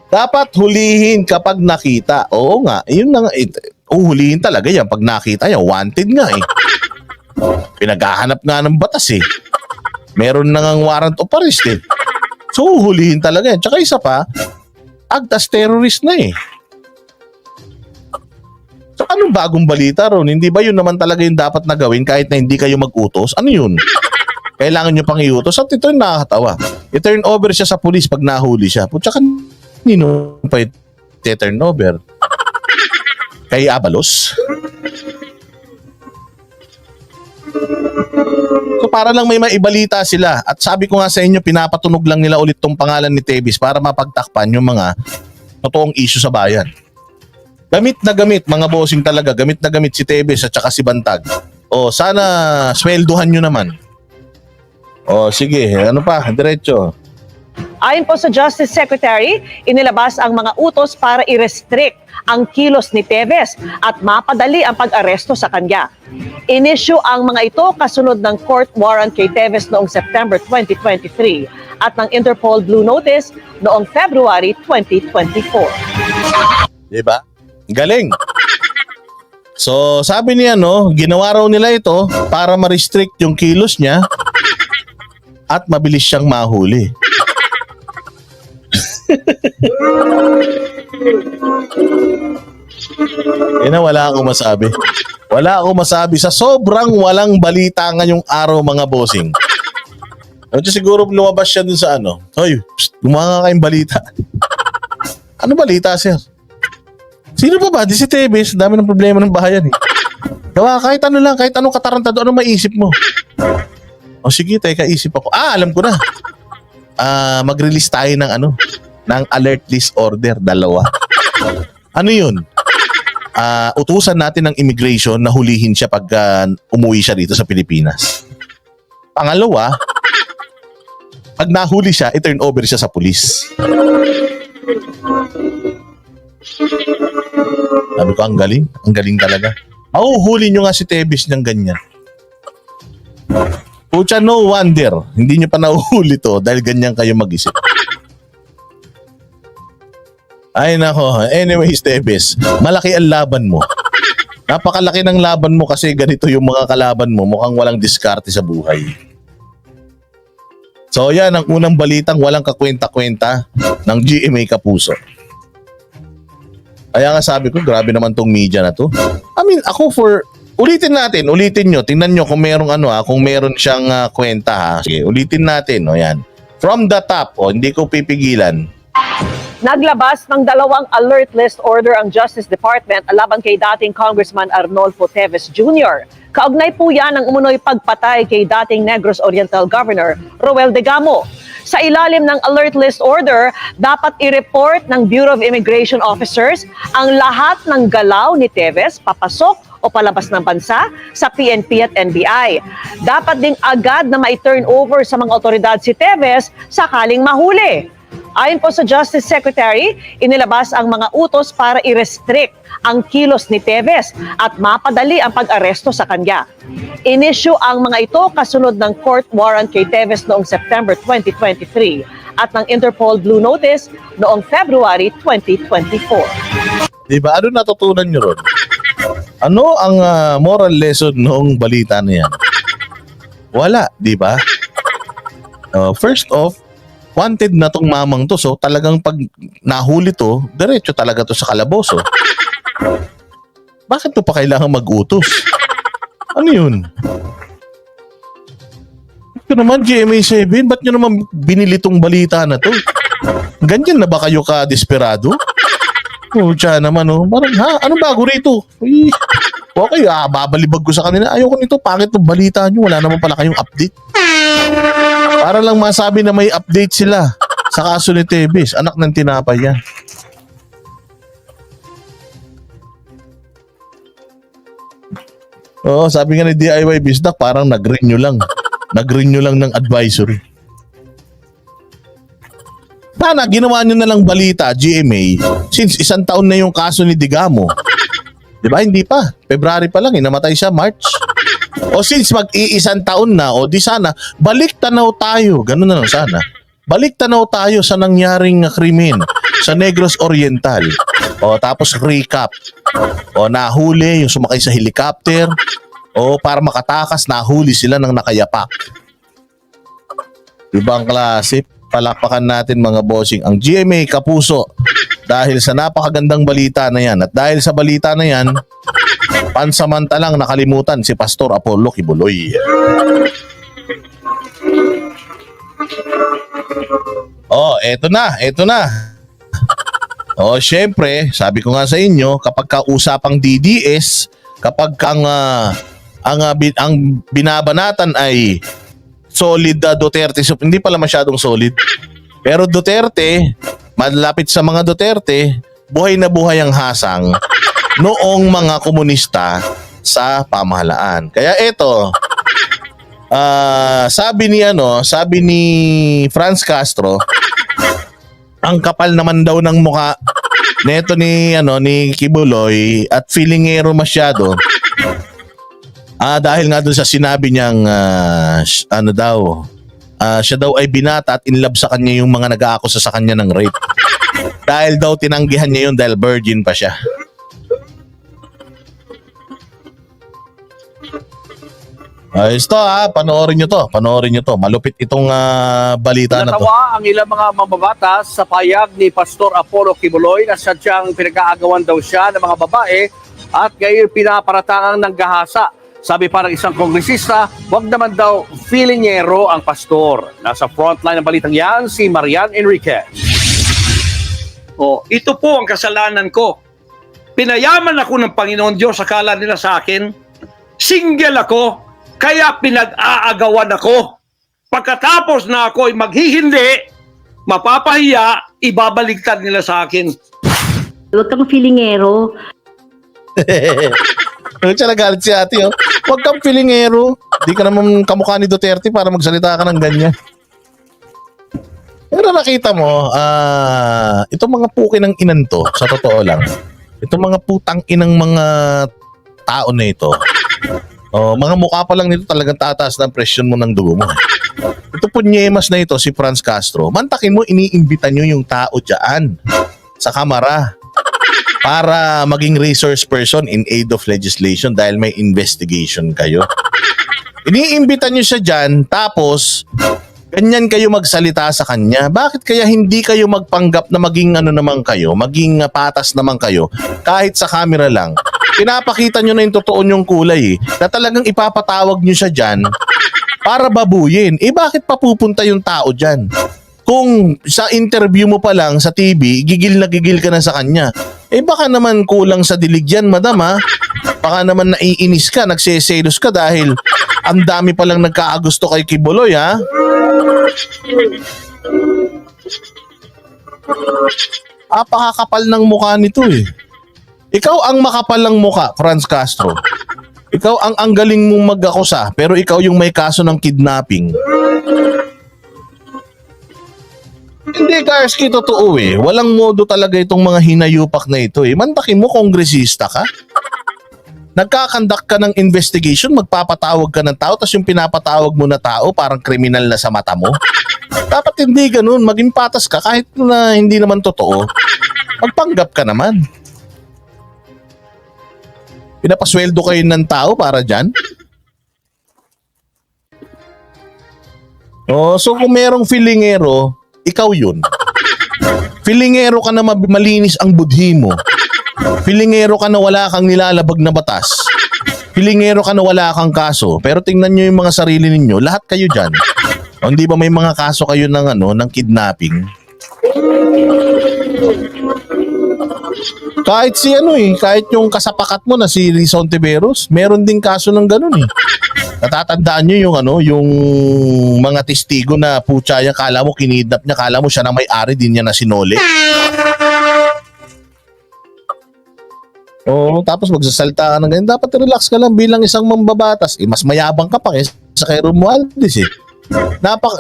Dapat hulihin kapag nakita. Oo nga, yun na nga. Hulihin talaga yan pag nakita yan. Wanted nga eh. Pinaghahanap nga ng batas eh. Meron na ngang warrant of arrest eh. So hulihin talaga yan. Tsaka isa pa, agtas terrorist na eh. So anong bagong balita ron? Hindi ba yun naman talaga yung dapat na gawin kahit na hindi kayo mag-utos? Ano yun? Kailangan nyo pang iutos? At ito yung nakakatawa. I-turn over siya sa police pag nahuli siya. Putsa ka nino pa i-turn over? Kay Abalos? So para lang may maibalita sila. At sabi ko nga sa inyo, pinapatunog lang nila ulit tong pangalan ni Teves para mapagtakpan yung mga totoong issue sa bayan. Gamit na gamit, mga bossing talaga. Gamit na gamit si Teves at saka si Bantag. O sana swelduhan nyo naman. O sige, ano pa? Diretso. Ayon po sa Justice Secretary, inilabas ang mga utos para i-restrict ang kilos ni Teves at mapadali ang pag-aresto sa kanya. Inisyu ang mga ito kasunod ng court warrant kay Teves noong September 2023 at ng Interpol Blue Notice noong February 2024. Diba? Galing. So sabi niya ginawa raw nila ito para ma-restrict yung kilos niya at mabilis siyang mahuli. Wala akong masabi. Wala akong masabi sa sobrang walang balita ngayong araw, mga bossing. Siguro lumabas siya dun sa Hoy, gumawa nga kayong balita. Ano balita, sir? Sino pa ba? Di si Teves. Dami ng problema ng bahayan eh. Gawa kahit ano lang, kahit anong katarantado, ano maisip mo? O sige, teka, isip ako. Alam ko na. Mag-release tayo ng ng alert list order, 2. Ano yun? Utusan natin ng immigration na hulihin siya pag umuwi siya dito sa Pilipinas. Pangalawa, pag nahuli siya, i-turn over siya sa pulis. Sabi ko, ang galing talaga. Huli nyo nga si Teves niyang ganyan. Pucha, no wonder, hindi nyo pa nahuhuli to dahil ganyan kayo mag-isip. Ay nako, anyways Teves, malaki ang laban mo. Napakalaki ng laban mo kasi ganito yung mga kalaban mo, mukhang walang diskarte sa buhay. So yan ang unang balitang walang kakwenta-kwenta ng GMA Kapuso. Kaya nga sabi ko, grabe naman tong media na to. I mean, ako ulitin nyo, tingnan nyo kung merong kung meron siyang kwenta ha. Sige, ulitin natin, yan. From the top, hindi ko pipigilan. Naglabas ng 2 alert list order ang Justice Department laban kay dating Congressman Arnolfo Teves Jr. Kaugnay po yan ang umunoy pagpatay kay dating Negros Oriental Governor Roel Degamo. Sa ilalim ng alert list order, dapat i-report ng Bureau of Immigration Officers ang lahat ng galaw ni Teves papasok o palabas ng bansa sa PNP at NBI. Dapat ding agad na ma-turn over sa mga otoridad si Teves sakaling mahuli. Ayon po sa Justice Secretary, inilabas ang mga utos para i-restrict ang kilos ni Teves at mapadali ang pag-aresto sa kanya. Inisyu ang mga ito kasunod ng court warrant kay Teves noong September 2023 at ng Interpol Blue Notice noong February 2024. Di ba? Ano natutunan nyo ron? Ano ang moral lesson noong balita na yan? Wala, di ba? First off, wanted na tong mamang to. So talagang pag nahuli to, diretso talaga to sa kalaboso. Bakit to pa kailangan mag-utos? Ano yun? Ito naman, GMA7, ba't nyo naman binili tong balita na to? Ganyan na ba kayo ka-desperado? Siya naman, oh. Parang, ha? Anong bago rito? Uy, okay, babalibag ko sa kanila. Ayoko nito, pangit tong balita nyo. Wala naman pala kayong update. Para lang masabi na may update sila sa kaso ni Teves. Anak ng tinapay yan. Oo, sabi nga ni DIY Bisdak, parang nag-renew lang. Nag-renew lang ng advisory. Sana, ginawa nyo na lang balita, GMA, since 1 taon na yung kaso ni Digamo. Diba? Hindi pa. February pa lang, namatay siya, March. O since mag-1 taon na, o di sana, balik tanaw tayo. Ganun na lang sana. Balik tanaw tayo sa nangyaring krimen sa Negros Oriental. O tapos recap. O nahuli yung sumakay sa helicopter. O para makatakas, nahuli sila ng nakayapak. Ibang klase. Palakpakan natin mga bossing ang GMA Kapuso dahil sa napakagandang balita na yan. At dahil sa balita na yan, pansamantalang nakalimutan si Pastor Apollo Kibuloy. Oh, eto na. Oh, syempre, sabi ko nga sa inyo, kapag kausapang DDS, kapag ang binabanatan ay solid Duterte, so hindi pala masyadong solid. Pero Duterte, malapit sa mga Duterte, buhay na buhay ang hasang noong mga komunista sa pamahalaan. Kaya eto, sabi ni Franz Castro, ang kapal naman daw ng muka neto ni Kibuloy at feelingero masyado. Dahil nga dun sa sinabi niyang siya daw ay binata at inlove sa kanya yung mga nag-aakusa sa kanya ng rape. Dahil daw tinanggihan niya yun dahil virgin pa siya. Ito panoorin nyo to. Malupit itong balita na to. Natawa ang ilang mga mambabatas sa payag ni Pastor Apollo Kibuloy na sadyang pinag-aagawan daw siya ng mga babae at ngayon pinaparatangang ng gahasa. Sabi parang isang kongresista, wag naman daw feelingero ang pastor. Nasa frontline ng balitang yan, si Marian Enriquez. Ito po ang kasalanan ko. Pinayaman ako ng Panginoon Diyos, akala nila sa akin. Single ako, kaya pinag-aagawan ako. Pagkatapos na ako ay maghihindi, mapapahiya, ibabaligtad nila sa akin. Huwag kang feelingero. Siya nagalit si ate, oh. Huwag kang feelingero. Di ka naman kamukha ni Duterte para magsalita ka ng ganyan. Pero nakita mo, itong mga puki ng inan to, sa totoo lang, itong mga putang inang mga tao na ito, mga mukha pa lang nito talagang tataas ng presyon mo ng dugo mo. Ito punyemas na ito, si Franz Castro, mantakin mo, iniimbita nyo yung tao dyan sa kamara para maging resource person in aid of legislation dahil may investigation kayo. Iniimbita nyo siya dyan, tapos ganyan kayo magsalita sa kanya. Bakit kaya hindi kayo magpanggap na maging naman kayo, maging patas naman kayo, kahit sa camera lang? Pinapakita nyo na yung totoo nyong kulay na talagang ipapatawag nyo siya dyan para babuyin. Bakit papupunta yung tao dyan? Kung sa interview mo pa lang sa TV, gigil na gigil ka na sa kanya. Baka naman kulang sa dilig yan, madam, ha? Baka naman naiinis ka, nagseselos ka dahil ang dami palang nagkaagusto kay Kibuloy, ha? Pakakapal ng mukha nito, eh. Ikaw ang makapal ng mukha, Franz Castro. Ikaw ang galing mong mag-akusa, pero ikaw yung may kaso ng kidnapping. Hindi, Karski, totoo eh. Walang modo talaga itong mga hinayupak na ito eh. Mantakin mo, kongresista ka. Nagkakandak ka ng investigation, magpapatawag ka ng tao, tapos yung pinapatawag mo na tao parang kriminal na sa mata mo. Dapat hindi ganun, maging patas ka kahit na hindi naman totoo. Magpanggap ka naman. Pinapasweldo kayo ng tao para dyan? Oh, so kung merong filingero, ikaw yun. Filingero ka na malinis ang budhi mo. Filingero ka na wala kang nilalabag na batas. Filingero ka na wala kang kaso. Pero tingnan nyo yung mga sarili ninyo, lahat kayo dyan. O, hindi ba may mga kaso kayo ng kidnapping? Kahit kahit yung kasapakat mo na si Rizon Tiveros, meron ding kaso ng ganun eh. Natatandaan nyo yung mga testigo na putya yan, kala mo kinidnap niya, kala mo siya na may-ari, din niya na sinole. Oo, tapos magsasalta ka ng ganyan. Dapat relax ka lang bilang isang mambabatas. Mas mayabang ka pa kaysa kay Romualdez eh.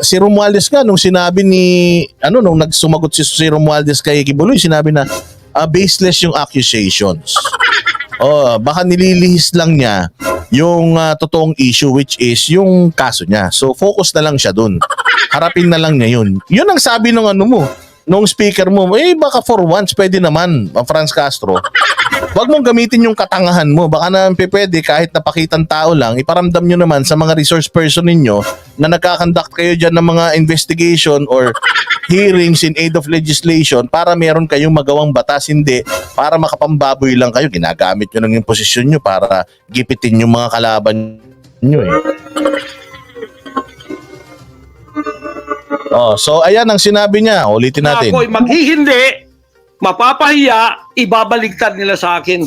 Si Romualdez nga, nung sinabi nung nagsumagot si Romualdez kay Kibuloy, sinabi na baseless yung accusations. Baka nililihis lang niya yung totoong issue, which is yung kaso niya. So focus na lang siya dun. Harapin na lang niya yun. Yun ang sabi ng nung speaker mo, baka for once pwede naman, Franz Castro. Huwag mong gamitin yung katangahan mo. Baka naman pwede kahit napakitang tao lang, iparamdam nyo naman sa mga resource person ninyo na nagkakandak kayo dyan ng mga investigation or hearings in aid of legislation para meron kayong magawang batas, hindi para makapambaboy lang kayo. Ginagamit nyo lang yung posisyon nyo para gipitin yung mga kalaban nyo eh. So ayan ang sinabi niya. Ulitin natin. Ako'y maghihindi, mapapahiya, ibabaligtad nila sa akin.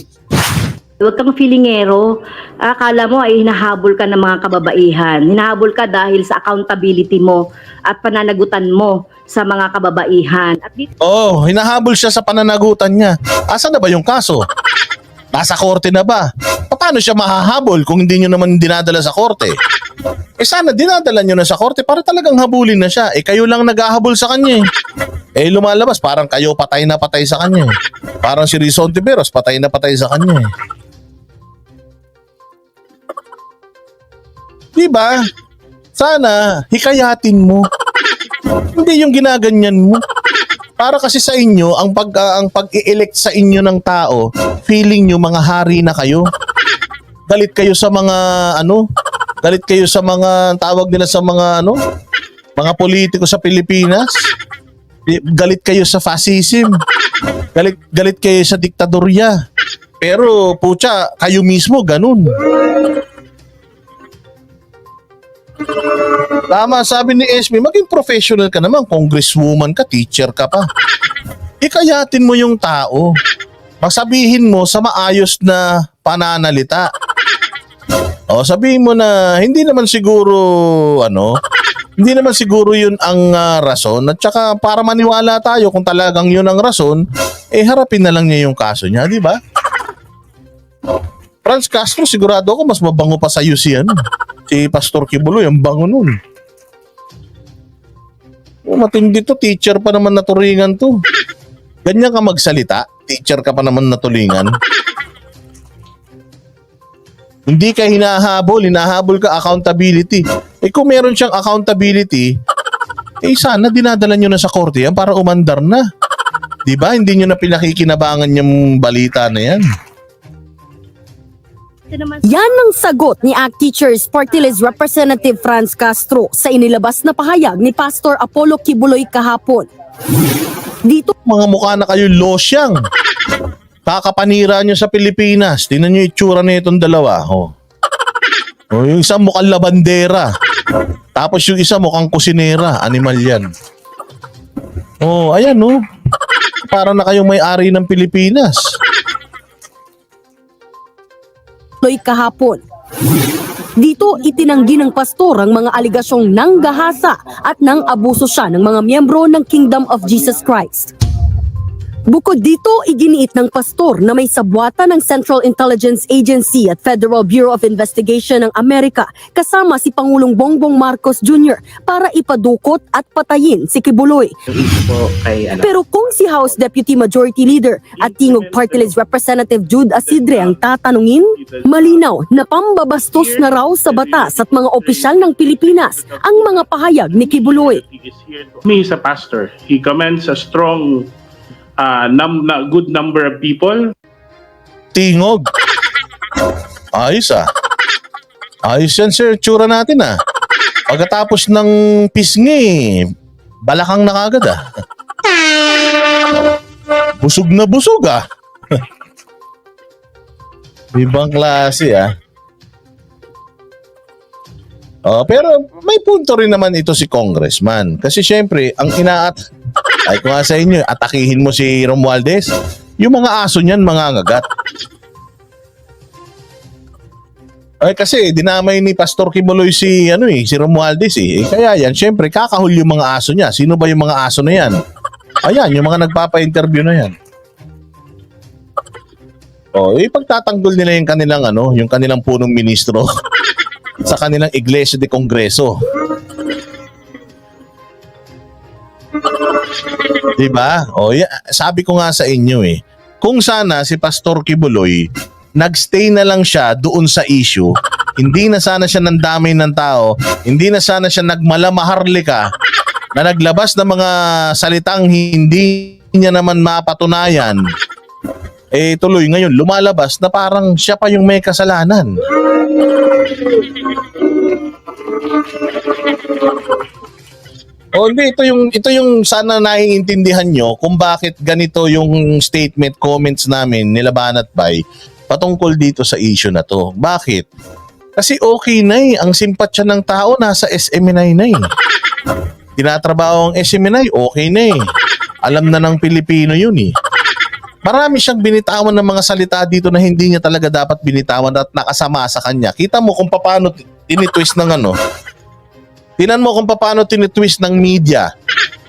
Huwag kang feelingero. Akala mo ay hinahabol ka ng mga kababaihan. Hinahabol ka dahil sa accountability mo at pananagutan mo sa mga kababaihan. At dito, Hinahabol siya sa pananagutan niya. Asa na ba yung kaso? Nasa korte na ba? Paano siya mahahabol kung hindi nyo naman dinadala sa korte? Sana dinadala nyo na sa korte para talagang habulin na siya. Kayo lang naghahabol sa kanya eh. Lumalabas parang kayo patay na patay sa kanya eh. Parang si Rizon Tiveros patay na patay sa kanya eh. Diba? Sana hikayatin mo. Hindi yung ginaganyan mo. Para kasi sa inyo, ang pag-i-elect sa inyo ng tao, feeling nyo mga hari na kayo. Galit kayo sa mga galit kayo sa mga tawag nila sa mga mga politiko sa Pilipinas. Galit kayo sa fascism. Galit kayo sa diktadorya. Pero putya, kayo mismo ganun. Tama, sabi ni Esme, maging professional ka naman, congresswoman ka, teacher ka pa. Ikayatin mo yung tao. Magsabihin mo sa maayos na pananalita. Sabihin mo na hindi naman siguro hindi naman siguro yun ang rason, at saka para maniwala tayo kung talagang yun ang rason, harapin na lang niya yung kaso niya, di ba? Franz Castro, sigurado ako mas mabango pa sa iyo si Pastor Kibuloy, ang bango nun. Matindi to, teacher pa naman naturingan to. Ganyan ka magsalita, teacher ka pa naman natulingan. Hindi ka hinahabol ka accountability. Kung meron siyang accountability, sana dinadala nyo na sa korte yan para umandar na. Diba? Hindi nyo na pinakikinabangan yung balita na yan. Yan ang sagot ni ACT Teachers Party List Representative Franz Castro sa inilabas na pahayag ni Pastor Apollo Kibuloy kahapon. Dito, mga mukha na kayo losyang. Kakapanira nyo sa Pilipinas. Tingnan nyo yung itsura na itong dalawa. Yung isa mukhang labandera. Tapos yung isa mukhang kusinera. Animal yan. Ayan Para na kayong may-ari ng Pilipinas. kahapon. Dito itinanggi ng pastor ang mga aligasyong nanggahasa at nang abuso siya ng mga miyembro ng Kingdom of Jesus Christ. Bukod dito, iginiit ng pastor na may sabwata ng Central Intelligence Agency at Federal Bureau of Investigation ng Amerika kasama si Pangulong Bongbong Marcos Jr. para ipadukot at patayin si Kibuloy. Pero kung si House Deputy Majority Leader at Tingog Party List Representative Jude Asidre ang tatanungin, malinaw na pambabastos na raw sa batas at mga opisyal ng Pilipinas ang mga pahayag ni Kibuloy. Me, he's a pastor. He commands a strong, good number of people. Tingog. Ayos ah. Ayos yan sir, tsura natin ah. Pagkatapos ng pisngi, balakang na kagad ah. Busog na busog ah. Ibang klase ah. Oh, pero may punto rin naman ito si Congressman. Kasi syempre, ang ay ko nga sa inyo, atakihin mo si Romualdez, yung mga aso niyan mangangagat. Ay kasi dinamay ni Pastor Kibuloy si si Romualdez eh. Kaya yan, syempre kakahul yung mga aso niya. Sino ba yung mga aso na yan? Ayan, yung mga nagpapa-interview na yan. Oh, pagtatanggol nila yung kanilang yung kanilang punong ministro sa kanilang Iglesia de Kongreso. Diba? O, sabi ko nga sa inyo kung sana si Pastor Kibuloy nagstay na lang siya doon sa issue, hindi na sana siya nandamay ng tao, hindi na sana siya nagmalamaharlika na naglabas ng mga salitang hindi niya naman mapatunayan, tuloy ngayon lumalabas na parang siya pa yung may kasalanan. Hindi, ito yung sana naiintindihan nyo kung bakit ganito yung statement, comments namin nila Banat Bay patungkol dito sa issue na to. Bakit? Kasi okay na ang simpatya ng tao nasa SMNI na Tinatrabaho ang SMNI, okay na Alam na ng Pilipino yun Marami siyang binitawan ng mga salita dito na hindi niya talaga dapat binitawan at nakasama sa kanya. Kita mo kung paano tinitwist ng Tinan mo kung paano tinitwist ng media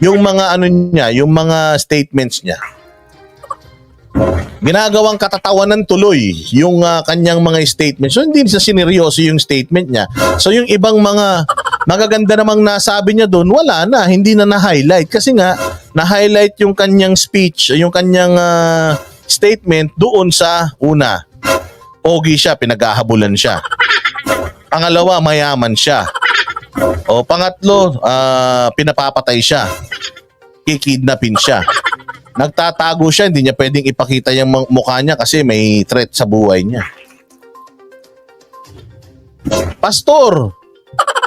yung mga niya, yung mga statements niya. Ginagawang katatawanan tuloy yung kanyang mga statements. So hindi sa sineryoso yung statement niya. So yung ibang mga magaganda namang nasabi niya doon, wala na, hindi na na-highlight. Kasi nga, na-highlight yung kanyang speech, yung kanyang statement doon sa una. Pogi siya, pinaghahabulan siya. Pangalawa, mayaman siya. O pangatlo, pinapapatay siya. Kikidnapin siya. Nagtatago siya, hindi niya pwedeng ipakita yung mukha niya kasi may threat sa buhay niya. Pastor,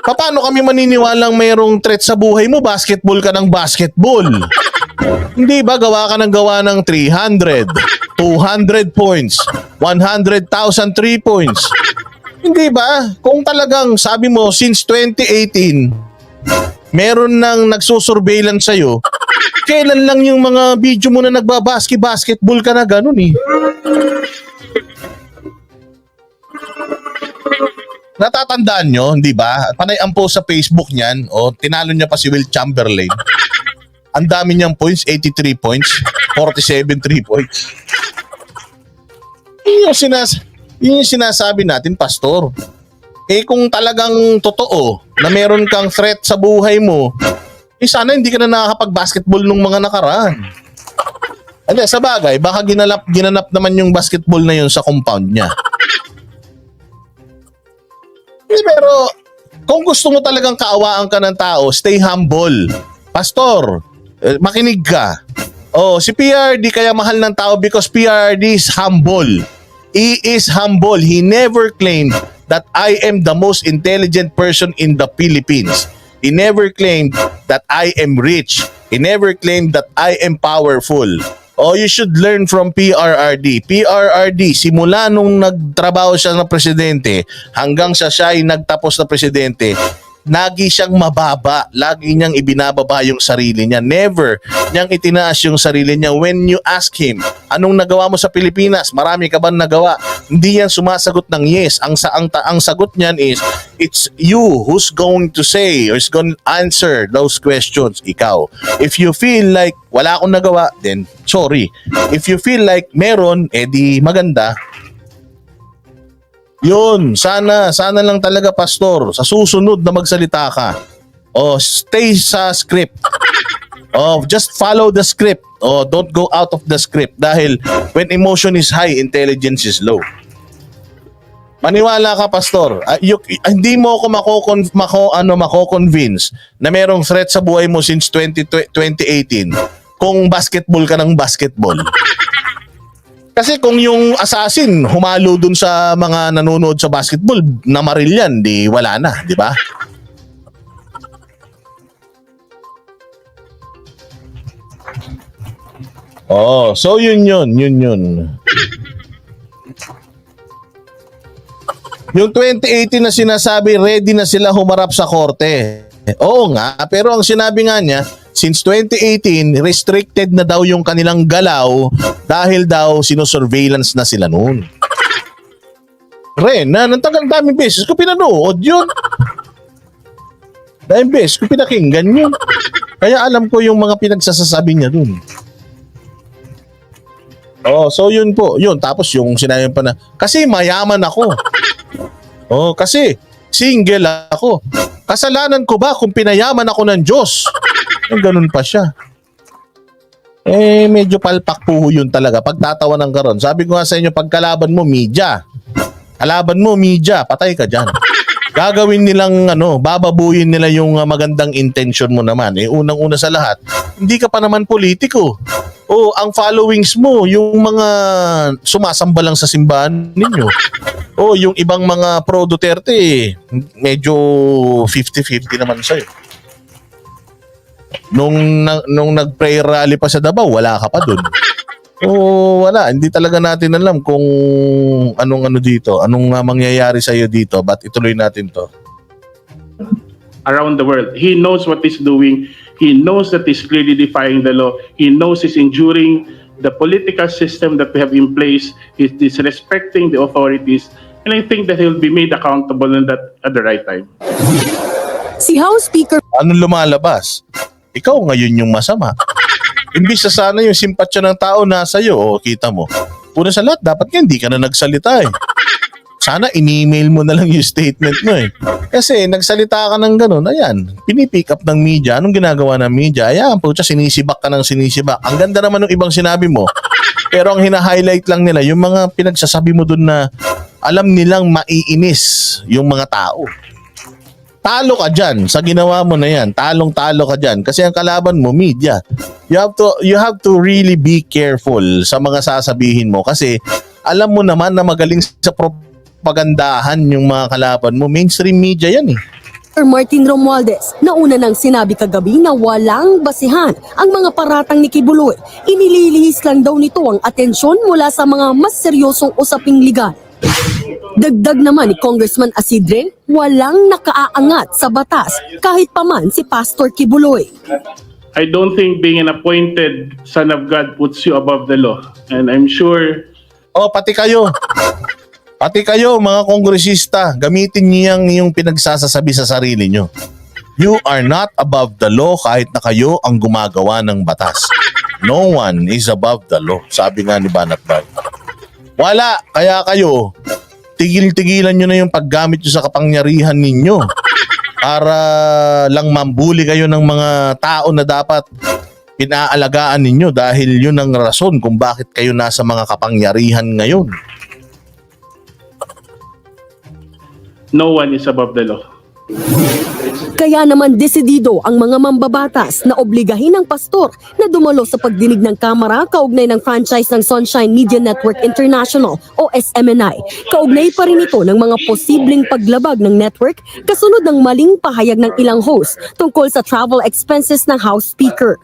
paano kami maniniwalang mayroong threat sa buhay mo? Basketball ka ng basketball. Hindi ba gawa ka ng gawa ng 300, 200 points, 100,000 3 points? Hindi ba? Kung talagang sabi mo since 2018, meron nang nagsusurveillance sa'yo, kailan lang yung mga video mo na nagbabasketball ka na ganun Natatandaan nyo, hindi ba? Panay ang post sa Facebook niyan, tinalo niya pa si Will Chamberlain. Ang dami niyang points, 83 points, 47 3 points. Yun yung sinasabi natin, Pastor. Kung talagang totoo na meron kang threat sa buhay mo, sana hindi ka na nakakapag-basketball nung mga nakaraan. Sa bagay, baka ginanap naman yung basketball na yun sa compound niya. Pero kung gusto mo talagang kaawaan ka ng tao, stay humble. Pastor, makinig ka. Si PRD kaya mahal ng tao because PRD is humble. He is humble. He never claimed that I am the most intelligent person in the Philippines. He never claimed that I am rich. He never claimed that I am powerful. You should learn from PRRD. PRRD, simula nung nagtrabaho siya ng presidente hanggang siya ay nagtapos na presidente, lagi siyang mababa. Lagi niyang ibinababa yung sarili niya. Never niyang itinaas yung sarili niya. When you ask him, anong nagawa mo sa Pilipinas? Marami ka ba nagawa? Hindi yan sumasagot ng yes. Ang sagot niyan is, it's you who's going to say or is going to answer those questions, ikaw. If you feel like wala akong nagawa, then sorry. If you feel like meron, edi maganda. Yun, sana lang talaga, Pastor, sa susunod na magsalita ka, stay sa script. Just follow the script. Don't go out of the script dahil when emotion is high, intelligence is low. Maniwala ka, Pastor. Hindi mo ako mako-convince na merong threat sa buhay mo since 2018 kung basketball ka ng basketball. Kasi kung yung assassin humalo dun sa mga nanonood sa basketball, namaril yan, di wala na, di ba? So yun. Yung 2018 na sinasabi, ready na sila humarap sa korte. Oo nga, pero ang sinabi nga niya, since 2018, restricted na daw yung kanilang galaw dahil daw sinosurveillance na sila noon. Ng daming beses ko pinanood yun. Daming beses ko pinakinggan yun. Kaya alam ko yung mga pinagsasasabi niya dun. So yun po. Yun, tapos yung sinabi pa na, kasi mayaman ako. Kasi single ako. Kasalanan ko ba kung pinayaman ako ng Diyos? Ganun pa siya. Medyo palpak po yun talaga. Pagtatawa ng karon. Sabi ko nga sa inyo, pagkalaban mo, media. Kalaban mo, media. Patay ka dyan. Gagawin nilang, bababuyin nila yung magandang intention mo naman. Unang-una sa lahat, hindi ka pa naman politiko. Ang followings mo, yung mga sumasamba lang sa simbahan ninyo. Yung ibang mga pro Duterte, medyo 50-50 naman sa'yo. Nung nag-prayer rally pa sa Davao, wala ka pa dun. Wala. Hindi talaga natin alam kung anong mangyayari sa'yo dito. But ituloy natin to. Around the world, he knows what he's doing. He knows that he's clearly defying the law. He knows he's injuring the political system that we have in place. He's disrespecting the authorities. And I think that he'll be made accountable in that at the right time. Si House Speaker Anong lumalabas? Ikaw ngayon yung masama. Imbis sa sana yung simpatsya ng tao nasa iyo, kita mo. Una sa lahat, dapat nga hindi ka na nagsalita eh. Sana in-email mo na lang yung statement mo eh. Kasi nagsalita ka ng ganun, ayan, pinipick up ng media. Anong ginagawa ng media? Ayan, pucha, sinisibak ka ng sinisibak. Ang ganda naman ng ibang sinabi mo. Pero ang hina-highlight lang nila, yung mga pinagsasabi mo dun na alam nilang maiinis yung mga tao. Talo ka dyan sa ginawa mo na yan. Talong-talo ka dyan. Kasi ang kalaban mo, media. You have to really be careful sa mga sasabihin mo. Kasi alam mo naman na magaling sa propagandahan yung mga kalaban mo. Mainstream media yan eh. Martin Romualdez na una nang sinabi kagabi na walang basihan ang mga paratang ni Kibuloy. Inililihis lang daw nito ang atensyon mula sa mga mas seryosong usaping legal. Dagdag naman ni Congressman Asidre, walang nakaaangat sa batas kahit paman si Pastor Kibuloy. I don't think being an appointed son of God puts you above the law. And I'm sure Pati kayo. Pati kayo mga kongresista, gamitin niyo yung pinagsasasabi sa sarili nyo. You are not above the law kahit na kayo ang gumagawa ng batas. No one is above the law. Sabi nga ni Banat Bay. Wala, kaya kayo, tigil-tigilan nyo na yung paggamit nyo sa kapangyarihan ninyo para lang mambuli kayo ng mga tao na dapat pinaalagaan ninyo dahil yun ang rason kung bakit kayo nasa mga kapangyarihan ngayon. no one is above the law. Kaya naman desidido ang mga mambabatas na obligahin ang pastor na dumalo sa pagdinig ng Kamara kaugnay ng franchise ng Sunshine Media Network International o SMNI. Kaugnay pa rin ito ng mga posibleng paglabag ng network kasunod ng maling pahayag ng ilang host tungkol sa travel expenses ng House Speaker.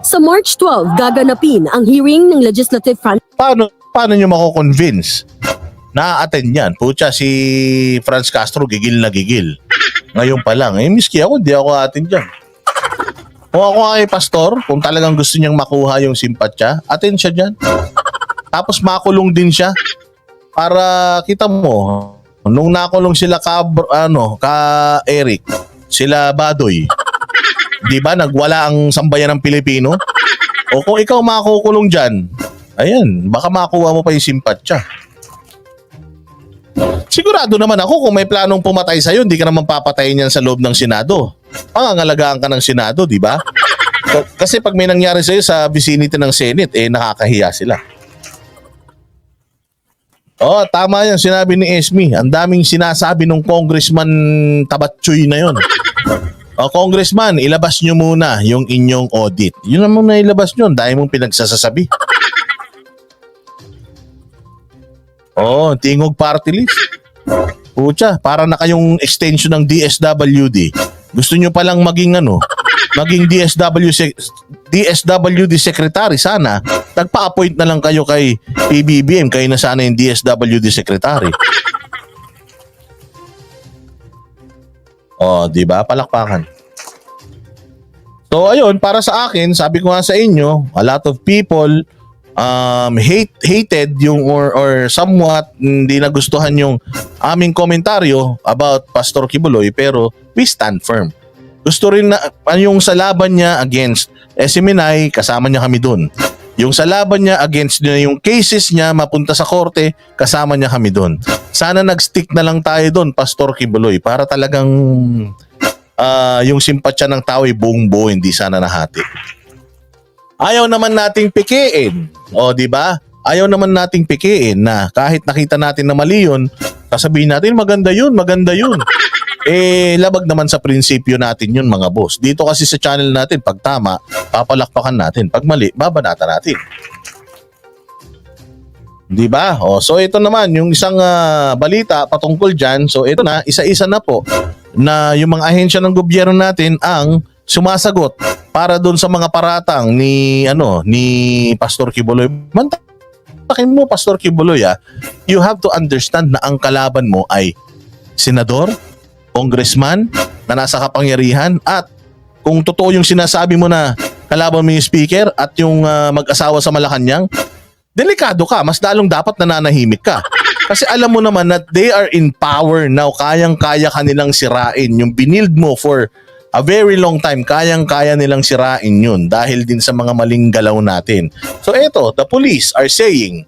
Sa March 12, gaganapin ang hearing ng Legislative Franchise. Paano nyo mako-convince? Na-attend yan. Pucha, si Franz Castro gigil na gigil. Ngayon pa lang. Miski ako, di ako attend dyan. Kung ako ay pastor, kung talagang gusto niyang makuha yung simpatya, attend siya dyan. Tapos makulong din siya. Para kita mo, Nung nakulong sila ka Eric, sila Badoy, di ba nagwala ang sambayan ng Pilipino? O kung ikaw makukulong dyan, ayan, baka makuha mo pa yung simpatya. Sigurado naman ako kung may planong pumatay sa'yo, hindi ka naman papatayin yan sa loob ng Senado. Pangangalagaan ka ng Senado, di ba? Kasi pag may nangyari sa'yo sa vicinity ng Senate, nakakahiya sila. Oh, tama yan, sinabi ni Esme. Ang daming sinasabi ng Congressman Tabatchoy na yon. O Congressman, ilabas nyo muna yung inyong audit. Yun naman na ilabas nyo, dahil mong pinagsasasabi. Oh, tingog party list. Pucha, para na kayong extension ng DSWD. Gusto nyo palang maging maging DSWD secretary sana. Nagpa-appoint na lang kayo kay PBBM, kayo na sana yung DSWD secretary. Oh, di ba? Palakpakan. So ayun, para sa akin, sabi ko nga sa inyo, a lot of people hated yung or somewhat hindi nagustuhan yung aming komentaryo about Pastor Quiboloy, pero we stand firm. Gusto rin na yung sa laban niya against SMNI, kasama niya kami dun. Yung sa laban niya against yung cases niya mapunta sa korte, kasama niya kami dun. Sana nag-stick na lang tayo dun, Pastor Quiboloy, para talagang yung simpatsya ng tao ay buong buo, hindi sana nahati. Ayaw naman nating pikiin. O, di ba? Ayaw naman nating pikiin na kahit nakita natin na mali yun, sasabihin natin maganda yun, maganda yun. Labag naman sa prinsipyo natin yun, mga boss. Dito kasi sa channel natin, pag tama, papalakpakan natin. Pag mali, babanata natin. Di ba? O, so ito naman, yung isang balita patungkol dyan. So ito na, isa-isa na po na yung mga ahensya ng gobyerno natin ang sumasagot para doon sa mga paratang ni Pastor Quiboloy. Mantakin mo, Pastor Quiboloy, you have to understand na ang kalaban mo ay senador, congressman na nasa kapangyarihan, at kung totoo yung sinasabi mo na kalaban mo yung speaker at yung mag-asawa sa Malacanang, delikado ka, mas lalong dapat nananahimik ka. Kasi alam mo naman na they are in power now, kayang-kaya kanilang sirain. Yung binild mo for a very long time, kayang-kaya nilang sirain yun dahil din sa mga maling galaw natin. So eto, the police are saying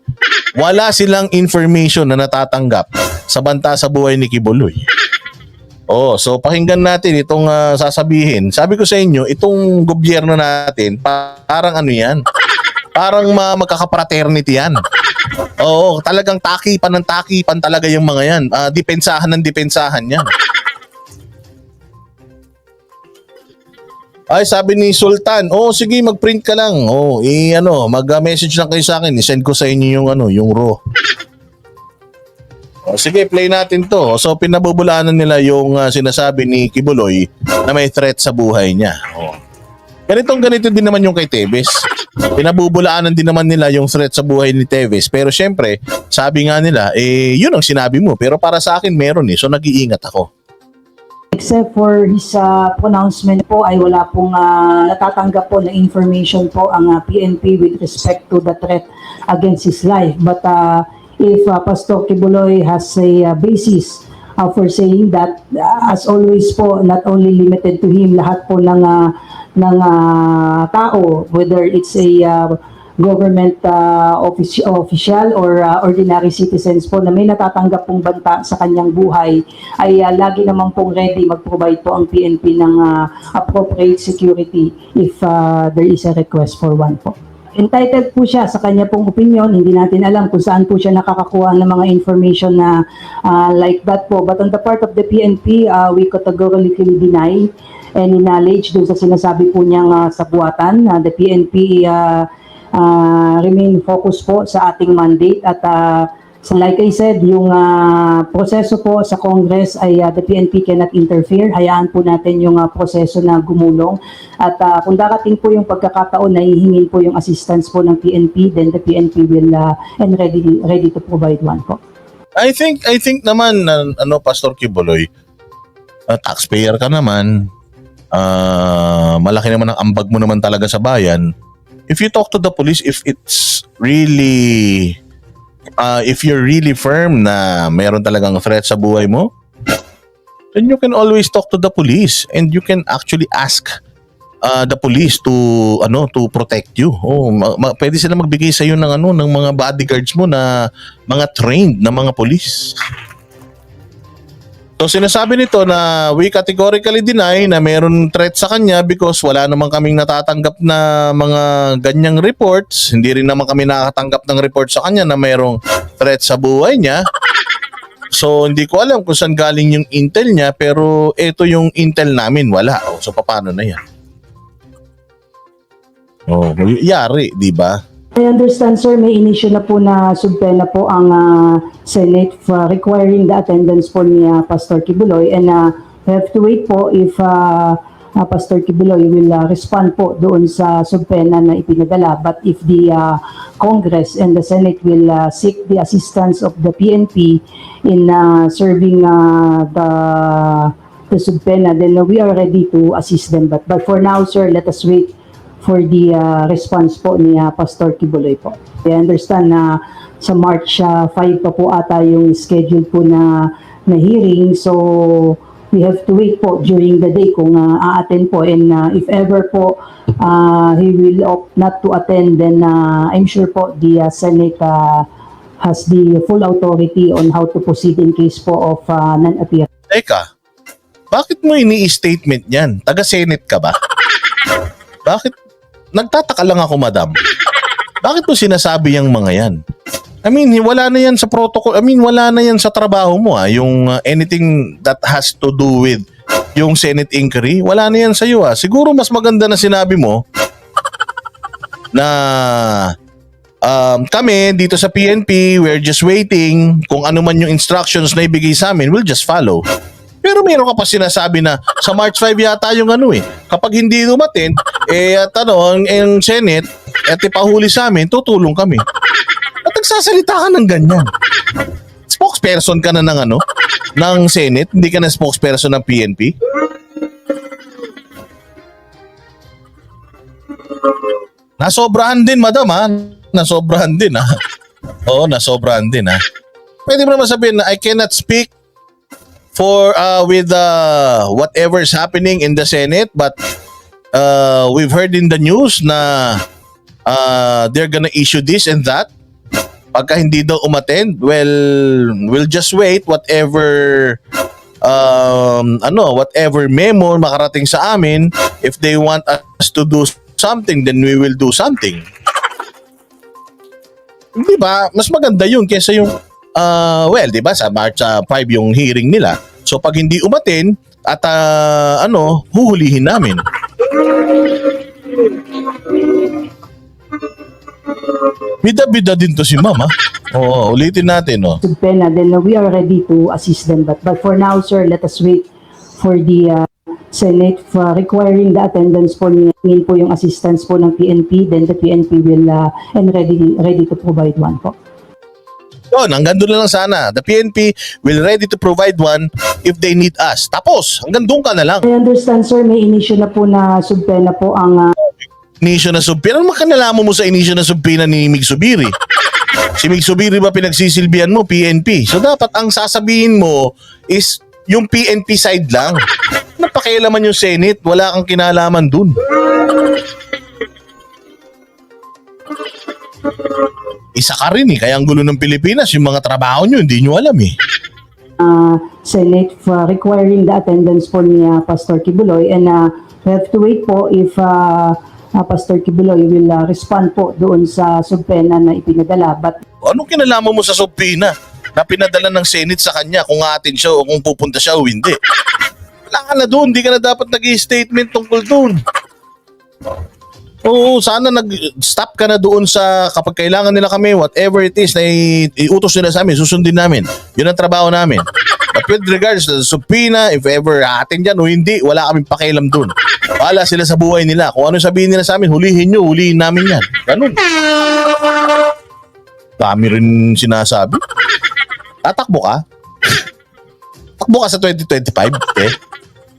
wala silang information na natatanggap sa banta sa buhay ni Quiboloy. Oh, so pakinggan natin itong sasabihin. Sabi ko sa inyo, itong gobyerno natin, parang yan? Parang magkakapraternity yan. Oo, talagang takipan ng takipan talaga yung mga yan. Depensahan ng depensahan yan. Ay, sabi ni Sultan, sige, mag-print ka lang. Mag-message lang kayo sa akin. I-send ko sa inyo yung raw. Sige, play natin to. So, pinabubulaanan nila yung sinasabi ni Quiboloy na may threat sa buhay niya. Ganito din naman yung kay Teves. Pinabubulaanan din naman nila yung threat sa buhay ni Teves. Pero syempre, sabi nga nila, yun ang sinabi mo. Pero para sa akin, meron So, nag-iingat ako. Except for his pronouncement po ay wala pong natatanggap po na information po ang PNP with respect to the threat against his life. But if Pastor Quiboloy has a basis for saying that, as always po, not only limited to him, lahat po ng tao, whether it's a government official or ordinary citizens po na may natatanggap pong banta sa kanyang buhay, ay lagi naman pong ready mag-provide po ang PNP ng appropriate security if there is a request for one po. Entitled po siya sa kanya pong opinion. Hindi natin alam kung saan po siya nakakakuha ng mga information na like that po. But on the part of the PNP, we categorically deny any knowledge doon sa sinasabi po niyang sabuatan. The PNP remain focused po sa ating mandate at so like I said, yung proseso po sa Congress ay the PNP cannot interfere. Hayaan po natin yung proseso na gumulong. At kung darating po yung pagkakataon na hihingin po yung assistance po ng PNP, then the PNP will and ready to provide one po. I think naman Pastor Quiboloy, taxpayer ka naman. Malaki naman ang ambag mo naman talaga sa bayan. If you talk to the police, if it's really if you're really firm na meron talagang threat sa buhay mo, then you can always talk to the police and you can actually ask the police to protect you. Pwede sila magbigay sa iyo ng ng mga bodyguards mo na mga trained na mga police. So sinasabi nito na we categorically deny na meron threat sa kanya because wala naman kaming natatanggap na mga ganyang reports. Hindi rin naman kami nakakatanggap ng report sa kanya na merong threat sa buhay niya. So hindi ko alam kung saan galing yung intel niya, pero ito yung intel namin, wala. So paano na yan? Yari, di ba? I understand, sir, may inisyu na po na subpena po ang Senate for requiring the attendance po ni Pastor Kibuloy, and we have to wait po if Pastor Kibuloy will respond po doon sa subpena na ipinadala. But if the Congress and the Senate will seek the assistance of the PNP in serving the subpena, then we are ready to assist them. But for now, sir, let us wait for the response po ni Pastor Kibuloy po. I understand na sa March 5 pa po ata yung schedule po na hearing, so we have to wait po during the day kung a-attend po, and if ever po he will opt not to attend, then I'm sure po the Senate has the full authority on how to proceed in case po of non-appearance. Teka, bakit mo ini-statement yan? Taga-Senate ka ba? Bakit? Nagtataka lang ako, madam. Bakit mo sinasabi yung mga yan? I mean, wala na yan sa protocol. I mean, wala na yan sa trabaho mo. Yung anything that has to do with yung Senate inquiry, wala na yan sa iyo. Siguro mas maganda na sinabi mo na kami dito sa PNP, we're just waiting. Kung ano man yung instructions na ibigay sa amin, we'll just follow. Pero meron ka pa sinasabi na sa March 5 yata yung kapag hindi dumating, ang Senate, ipahuli sa amin, tutulong kami. At nagsasalita ka ng ganyan. Spokesperson ka na ng Senate, hindi ka na spokesperson ng PNP. Nasobrahan din, madam, ha? Nasobrahan din, ha? Oo, nasobrahan din, ha? Pwede mo naman sabihin na I cannot speak for with whatever's happening in the Senate, but we've heard in the news na they're gonna issue this and that. Pagka hindi daw umattend, well, we'll just wait whatever whatever memo makarating sa amin. If they want us to do something, then we will do something. Di ba? Mas maganda yun kaysa yung di ba, sa March 5 yung hearing nila. So pag hindi umatin at huhulihin namin. Bida-bida din to si Mama. Oo, ulitin natin, Subpena, then we are ready to assist them. But for now, sir, let us wait for the Senate for requiring the attendance po po yung assistance po ng PNP, then the PNP will and ready to provide one po. Yun, hanggang doon na lang sana. The PNP will ready to provide one if they need us. Tapos, hanggang doon ka na lang. I understand, sir, may inisyu na po na subpena po ang Inisyo na subpina. Ano makanalaman mo sa inisyo na subpina ni Mig Subiri? Si Mig Subiri ba pinagsisilbihan mo? PNP. So dapat ang sasabihin mo is yung PNP side lang. Napakialaman yung Senate. Wala kang kinalaman dun. Isa ka rin kaya ang gulo ng Pilipinas, yung mga trabaho nyo, hindi nyo alam Senate for requiring the attendance po ni Pastor Kibuloy, and we have to wait po if Pastor Kibuloy will respond po doon sa subpena na ipinadala. But anong kinalaman mo sa subpina na pinadala ng Senate sa kanya kung atin siya o kung pupunta siya o hindi? Wala ka na doon, hindi ka na dapat nag-i-statement tungkol doon. Oo, sana nag-stop ka na doon sa kapag kailangan nila kami, whatever it is na iutos nila sa amin, susundin namin. Yun ang trabaho namin. But with regards to the subpoena, if ever atin dyan o hindi, wala kaming pakialam doon. Wala sila sa buhay nila. Kung ano sabihin nila sa amin, hulihin nyo, hulihin namin yan. Ganun. Dami rin sinasabi. Tatakbo ka? Takbo ka sa 2025,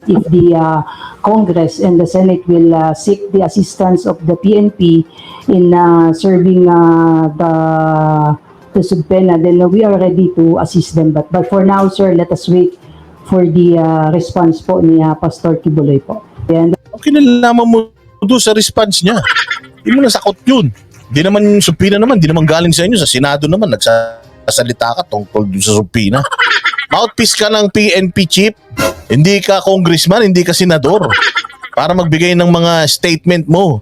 if the Congress and the Senate will seek the assistance of the PNP in serving the the subpoena, then we are ready to assist them. But for now, sir, let us wait for the response po ni Pastor Kibuloy po. And Okay, nalalaman mo doon sa response niya. Hindi mo nasakot yun. Di naman yung subpoena naman, di naman galing sa inyo. Sa Senado naman, nagsasalita ka tungkol doon sa subpoena. Mouthpiece ka ng PNP chief. Hindi ka congressman, hindi ka senador. Para magbigay ng mga statement mo.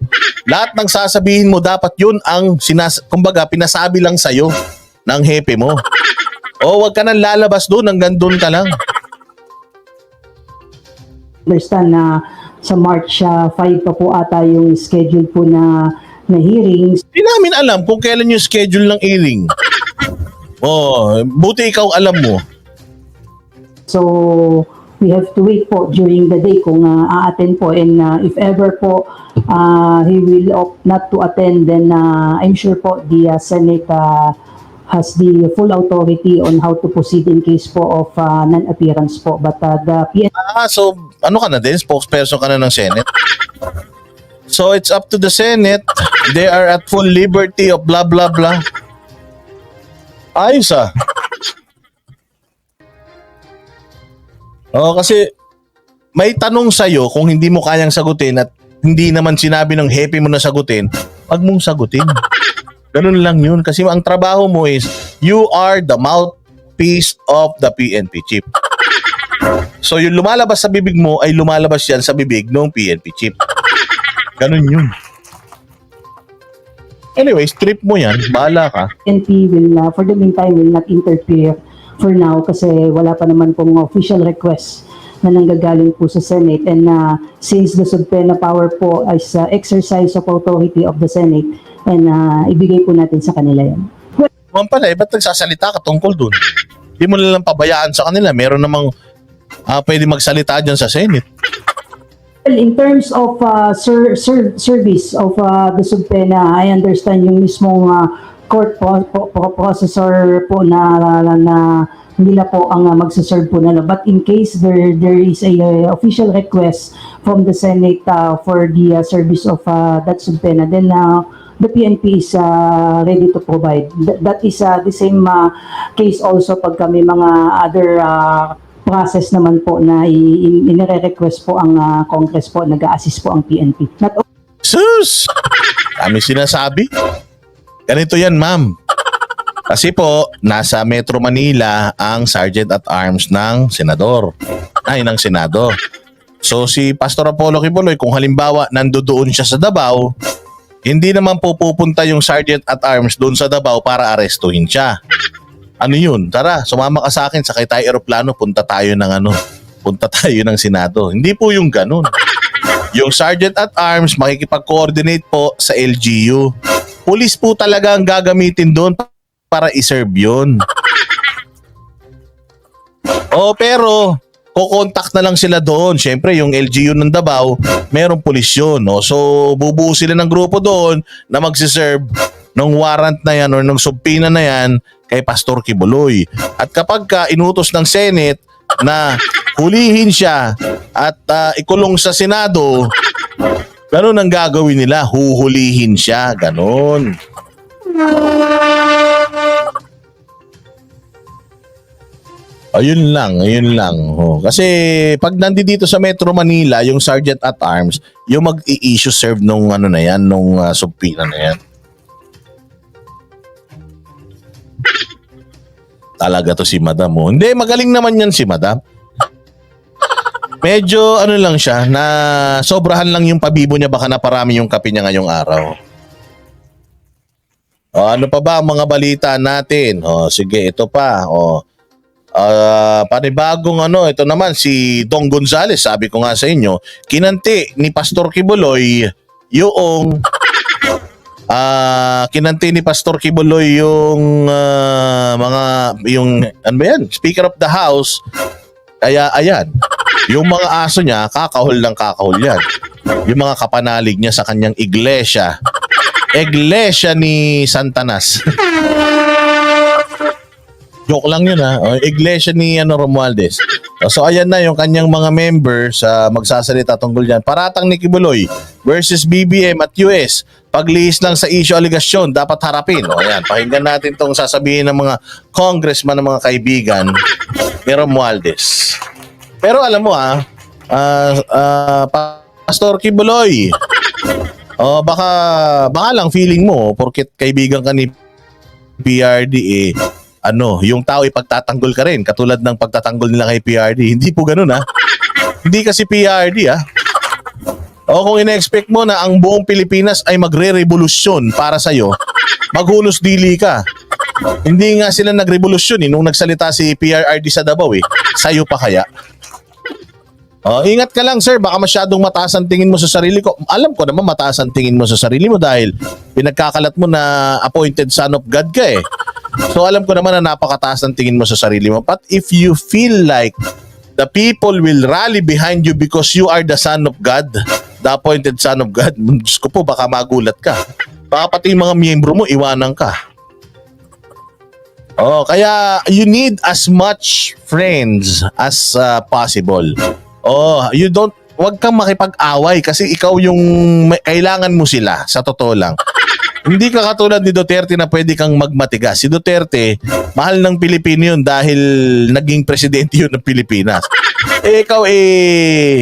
Lahat ng sasabihin mo, dapat yun ang kumbaga, pinasabi lang sa'yo ng hepe mo. O wag ka nang lalabas doon, hanggang doon ka lang. understand na sa March 5 pa po ata yung schedule po na hearings. Hindi namin alam kung kailan yung schedule ng hearing. Oh, buti ikaw alam mo. So, we have to wait po during the day kung a-attend po. And if ever po he will opt not to attend, then I'm sure po the Senate has the full authority on how to proceed in case po of non-appearance po. But the PNP So ano ka na din? Spokesperson ka na ng Senate? So it's up to the Senate. They are at full liberty of blah blah blah. Ayos ah. Kasi may tanong sa'yo kung hindi mo kayang sagutin at hindi naman sinabi ng happy mo na sagutin, wag mong sagutin. Ganun lang yun. Kasi ang trabaho mo is, you are the mouthpiece of the PNP chief. So yung lumalabas sa bibig mo ay lumalabas yan sa bibig ng PNP chief. Ganun yun. Anyways, trip mo yan. Bahala ka. will, for the meantime, will not interfere for now kasi wala pa naman pong official request na nanggagaling po sa Senate. And since the subpoena power po is exercise of authority of the Senate, and ibigay po natin sa kanila yan. Naman pala, ba't nagsasalita ka tungkol dun? Hindi mo nalang pabayaan sa kanila. Meron namang pwede magsalita dyan sa Senate. Well, in terms of service of the subpoena, I understand yung mismong court processor po na nila po ang magsaserve po nila. But in case there is a official request from the Senate for the service of that subpoena, then the PNP is ready to provide. That is the same case also pag may mga other process naman po na inire-request po ang Congress po, nag-a-assist po ang PNP. Sus! Kami sinasabi. Ganito yan, ma'am. Kasi po, nasa Metro Manila ang Sergeant at Arms ng Senador. Ng Senado. So si Pastor Apollo Kibuloy, kung halimbawa nandoon siya sa Davao, hindi naman po pupunta yung Sergeant at Arms doon sa Davao para arestuhin siya. Ano yun? Tara, sumama ka sa akin, sakay tayo eroplano, punta tayo ng Senado. Hindi po yung ganun. Yung Sergeant at Arms, makikipag-coordinate po sa LGU. Police po talaga ang gagamitin doon para iserve yun. Pero kukontak na lang sila doon. Siyempre, yung LGU ng Davao, merong pulis yun. So, bubuo sila ng grupo doon na magsiserve ng warrant na yan or ng subpoena na yan kay Pastor Kibuloy. At kapag inutos ng Senate na hulihin siya at ikulong sa Senado, ganun ang gagawin nila. Huhulihin siya. Ganun. Ayun lang. Kasi pag nandito sa Metro Manila, yung Sergeant at Arms, yung mag-i-issue serve nung subpoena na yan. Talaga to si Madam. Hindi, magaling naman yan si Madam. Medyo lang siya, na sobrahan lang yung pabibo niya, baka naparami yung kape niya ngayong araw. Ano pa ba ang mga balita natin? Sige, ito pa. Panibagong ito naman si Dong Gonzales, sabi ko nga sa inyo, kinanti ni Pastor Kibuloy yung Speaker of the House. Kaya ayan, yung mga aso niya, kakahol yan. Yung mga kapanalig niya sa kanyang iglesia ni Santanas. Joke lang yun Iglesia ni Romualdez. So ayan na yung kanyang mga members magsasalita tungkol dyan. Paratang ni Kibuloy versus BBM at US. Paglihis lang sa issue aligasyon, dapat harapin. O ayan, pakinggan natin itong sasabihin ng mga congressman ng mga kaibigan ni Romualdez. Pero alam mo Pastor Kibuloy, baka lang feeling mo, porket kaibigan ka ni PRD yung tao ipagtatanggol ka rin katulad ng pagtatanggol nila kay PRD. Hindi po ganoon Hindi kasi PRD O kung ina-expect mo na ang buong Pilipinas ay magre-revolusyon para sa'yo, maghunos dili ka. Hindi nga sila nagrevolusyon nung nagsalita si PRRD sa Davao Sa'yo pa kaya? Ingat ka lang sir, baka masyadong mataas ang tingin mo sa sarili ko. Alam ko naman mataas ang tingin mo sa sarili mo dahil pinagkakalat mo na appointed son of God ka So alam ko naman na napakataas ang tingin mo sa sarili mo. But if you feel like the people will rally behind you because you are the son of God, the appointed son of God, Diyos ko po, baka magulat ka. Baka pati yung mga miyembro mo, iwanan ka. Kaya you need as much friends as possible. Wag kang makipag-away kasi ikaw yung kailangan mo sila, sa totoo lang. Hindi ka katulad ni Duterte na pwede kang magmatigas. Si Duterte, mahal ng Pilipino yun dahil naging presidente yun ng Pilipinas. Ikaw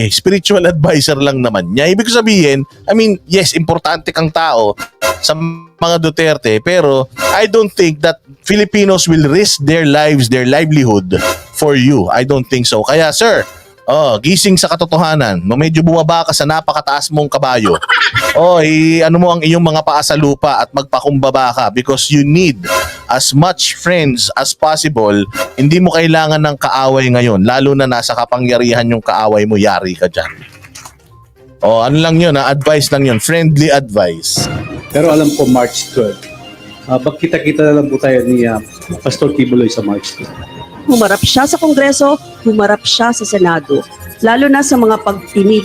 spiritual advisor lang naman niya. Ibig sabihin, yes, importante kang tao sa mga Duterte, pero I don't think that Filipinos will risk their lives, their livelihood for you. I don't think so. Kaya sir, gising sa katotohanan. Medyo bumaba ka sa napakataas mong kabayo. Ano mo ang iyong mga paa sa lupa at magpakumbaba ka because you need as much friends as possible. Hindi mo kailangan ng kaaway ngayon, lalo na nasa kapangyarihan yung kaaway mo, yari ka dyan. Ano lang yun, advice lang yun, friendly advice. Pero alam ko March 12. Magkita-kita na lang po tayo ni Pastor Kibuloy sa March 12. Humarap siya sa Kongreso, humarap siya sa Senado, lalo na sa mga pagdinig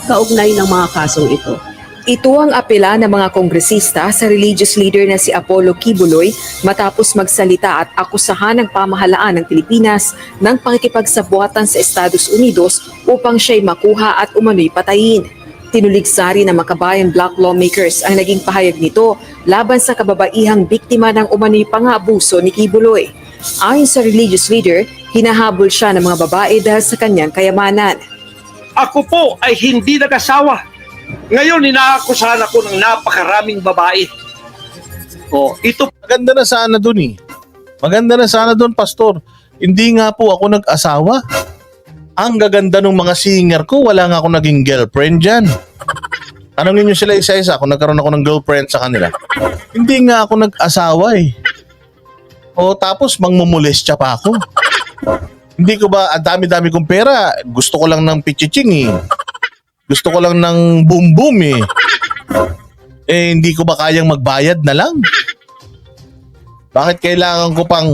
kaugnay ng mga kasong ito. Ito ang apela ng mga kongresista sa religious leader na si Apollo Kibuloy matapos magsalita at akusahan ng pamahalaan ng Pilipinas ng pakikipagsabwatan sa Estados Unidos upang siya'y makuha at umano'y patayin. Tinuligsari ng makabayan black lawmakers ang naging pahayag nito laban sa kababaihang biktima ng umano'y pang-aabuso ni Kibuloy. Ayon sa religious leader, hinahabol siya ng mga babae dahil sa kanyang kayamanan. Ako po ay hindi nag-asawa. Ngayon, inaakusahan ako ng napakaraming babae. Ito Maganda na sana dun Maganda na sana dun, Pastor. Hindi nga po ako nag-asawa. Ang gaganda ng mga singer ko, wala nga ako naging girlfriend dyan. Tanongin nyo sila isa-isa kung nagkaroon ako ng girlfriend sa kanila. Hindi nga ako nag-asawa tapos mangmumulestya pa ako. Hindi ko ba, ang dami-dami kong pera, gusto ko lang ng pichiching Gusto ko lang ng boom-boom hindi ko ba kayang magbayad na lang? Bakit kailangan ko pang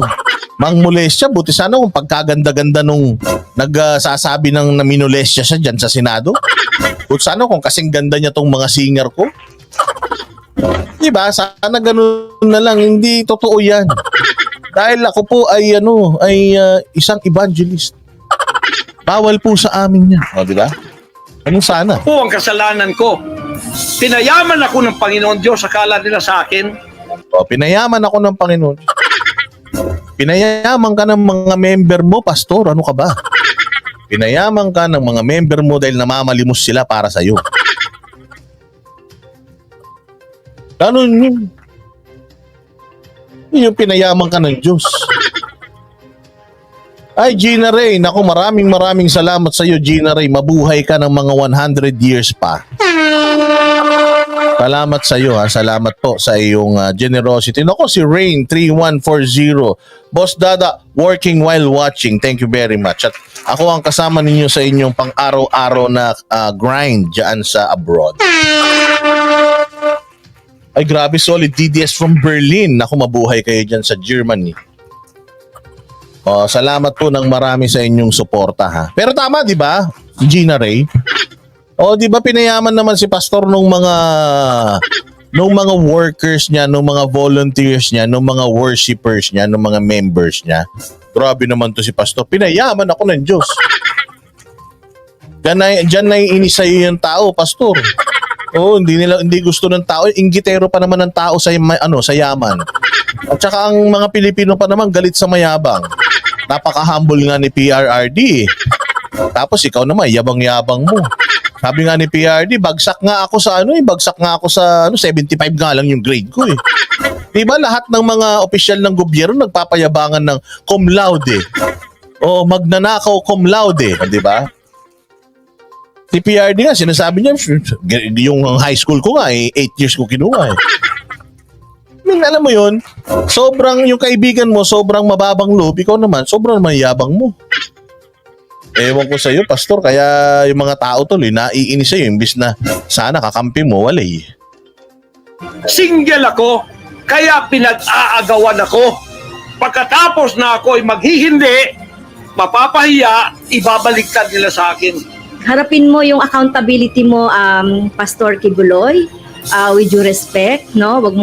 mangmulestya? Buti sana kung pagkaganda-ganda nung nagsasabi ng naminulestya siya dyan sa Senado. Buti sana kung kasing ganda niya tong mga singer ko. Diba? Sana ganun na lang. Hindi totoo yan. Dahil ako po ay isang evangelist. Bawal po sa amin yan. Diba? Ano sana? po ang kasalanan ko. Pinayaman ako ng Panginoon Diyos, akala nila sa akin. Pinayaman ako ng Panginoon. Pinayaman ka ng mga member mo, Pastor. Ano ka ba? Pinayaman ka ng mga member mo dahil namamalimos sila para sa'yo. Ganun yun. Yung pinayaman ka ng Diyos. Ay, Gina Ray. Naku, maraming salamat sa iyo, Gina Ray. Mabuhay ka ng mga 100 years pa. Salamat sa iyo, Salamat po sa iyong generosity. Naku, si Rain 3140. Boss Dada, working while watching. Thank you very much. At ako ang kasama ninyo sa inyong pang-araw-araw na grind dyan sa abroad. Ay, grabe, solid. DDS from Berlin. Naku, mabuhay kayo dyan sa Germany. Salamat po ng marami sa inyong suporta, Pero tama, di ba, Gina Ray? Di ba pinayaman naman si Pastor nung mga nung mga workers niya, nung mga volunteers niya, nung mga worshipers niya, nung mga members niya. Grabe naman to si Pastor. Pinayaman ako ng Diyos. Diyan na iinis sa'yo yung tao, Pastor. Oo, hindi gusto ng tao. Inggitero pa naman ng tao sa sa yaman. At saka ang mga Pilipino pa naman galit sa mayabang. Napaka-humble nga ni PRRD. Tapos ikaw naman, yabang-yabang mo. Sabi nga ni PRD, bagsak nga ako sa 75 nga lang yung grade ko eh. Di ba lahat ng mga opisyal ng gobyerno nagpapayabangan ng cum laude? O magnanakaw cum laude, di ba? Si PRD nga, sinasabi niya, yung high school ko nga, 8 years ko kinuha eh. Alam mo yun, yung kaibigan mo, sobrang mababang loob, ikaw naman, sobrang naman yabang mo. Ewan ko sa'yo, Pastor, kaya yung mga tao tuloy, naiinis sa'yo, imbis na sana kakampi mo, walay. Single ako, kaya pinag-aagawan ako. Pagkatapos na ako'y maghihindi, mapapahiya, ibabaliktad nila sa akin. Harapin mo yung accountability mo, Pastor Kibuloy, with due respect, no? Wag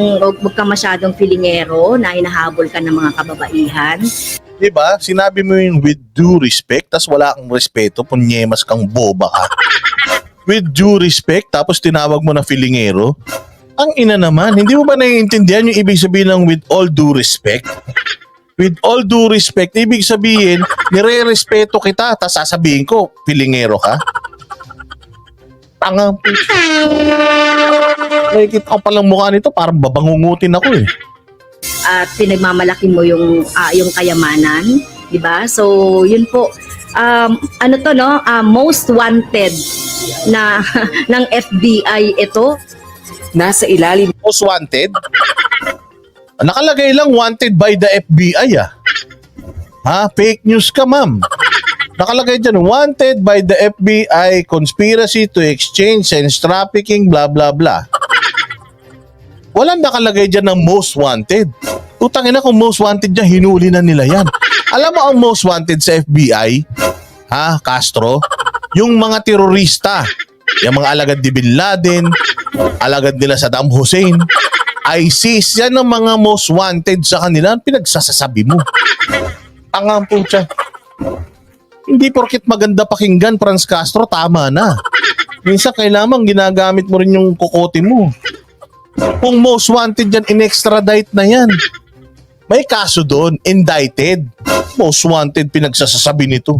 ka masyadong filingero na hinahabol ka ng mga kababaihan. Diba? Sinabi mo yung with due respect, tas wala kang respeto, punyemas kang boba ka. With due respect, tapos tinawag mo na filingero. Ang ina naman, hindi mo ba naiintindihan yung ibig sabihin ng with all due respect? With all due respect, ibig sabihin, nire-respeto kita, tas sasabihin ko, filingero ka? Tanga. Nakikita ko palang mukha nito, parang babangungutin ako eh. At pinagmamalaki mo yung kayamanan, 'di ba? So, yun po. Most wanted na ng FBI ito. Nasa ilalim Most wanted? Nakalagay lang wanted by the FBI ah. Ha? Fake news ka, ma'am. Nakalagay dyan, wanted by the FBI, conspiracy to exchange and trafficking, blah blah blah. Walang nakalagay dyan ng most wanted. Utangin na kung most wanted dyan, hinuli na nila yan. Alam mo ang most wanted sa FBI? Ha, Castro? Yung mga terorista. Yung mga alagad ni Bin Laden, alagad nila Saddam Hussein, ISIS, yan ang mga most wanted sa kanila. Pinagsasasabi mo. Tangang po siya. Hindi porkit maganda pakinggan, Franz Castro, tama na. Minsan kailangan ginagamit mo rin yung kokote mo. Kung most wanted yan, in-extradite na yan. May kaso doon, indicted. Most wanted, pinagsasasabi nito.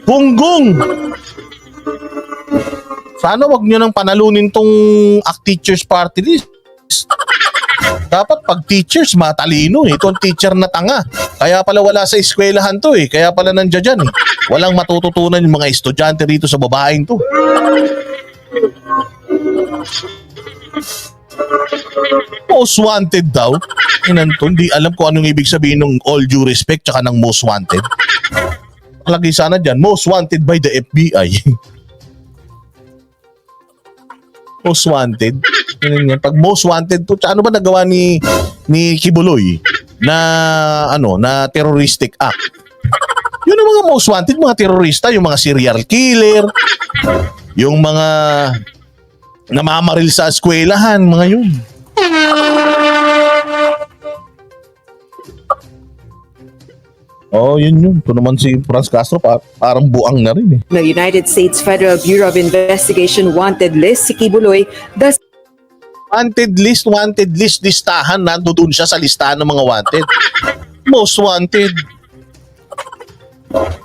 Bunggong! Sana wag nyo nang panalunin tong ACT Teachers Party List. Dapat pag teachers, matalino eh. Itong teacher na tanga. Kaya pala wala sa eskwelahan to eh. Kaya pala nandiyan dyan eh. Walang matututunan yung mga estudyante rito sa babaeng to. Most wanted daw. Hindi alam ko anong ibig sabihin ng all due respect tsaka ng most wanted. Lagi sana dyan, most wanted by the FBI. Most wanted. Pag most wanted to, ano ba nagawa ni Kibuloy na na terroristic act? Yun ang mga most wanted, mga terorista, yung mga serial killer, yung mga namamaril sa eskwelahan, mga yun. Oh, yun. Ito naman si Franz Castro, parang buang na rin eh. ng United States Federal Bureau of Investigation wanted list si Kibuloy, thus Wanted list, listahan, nandoon siya sa listahan ng mga wanted. Most wanted.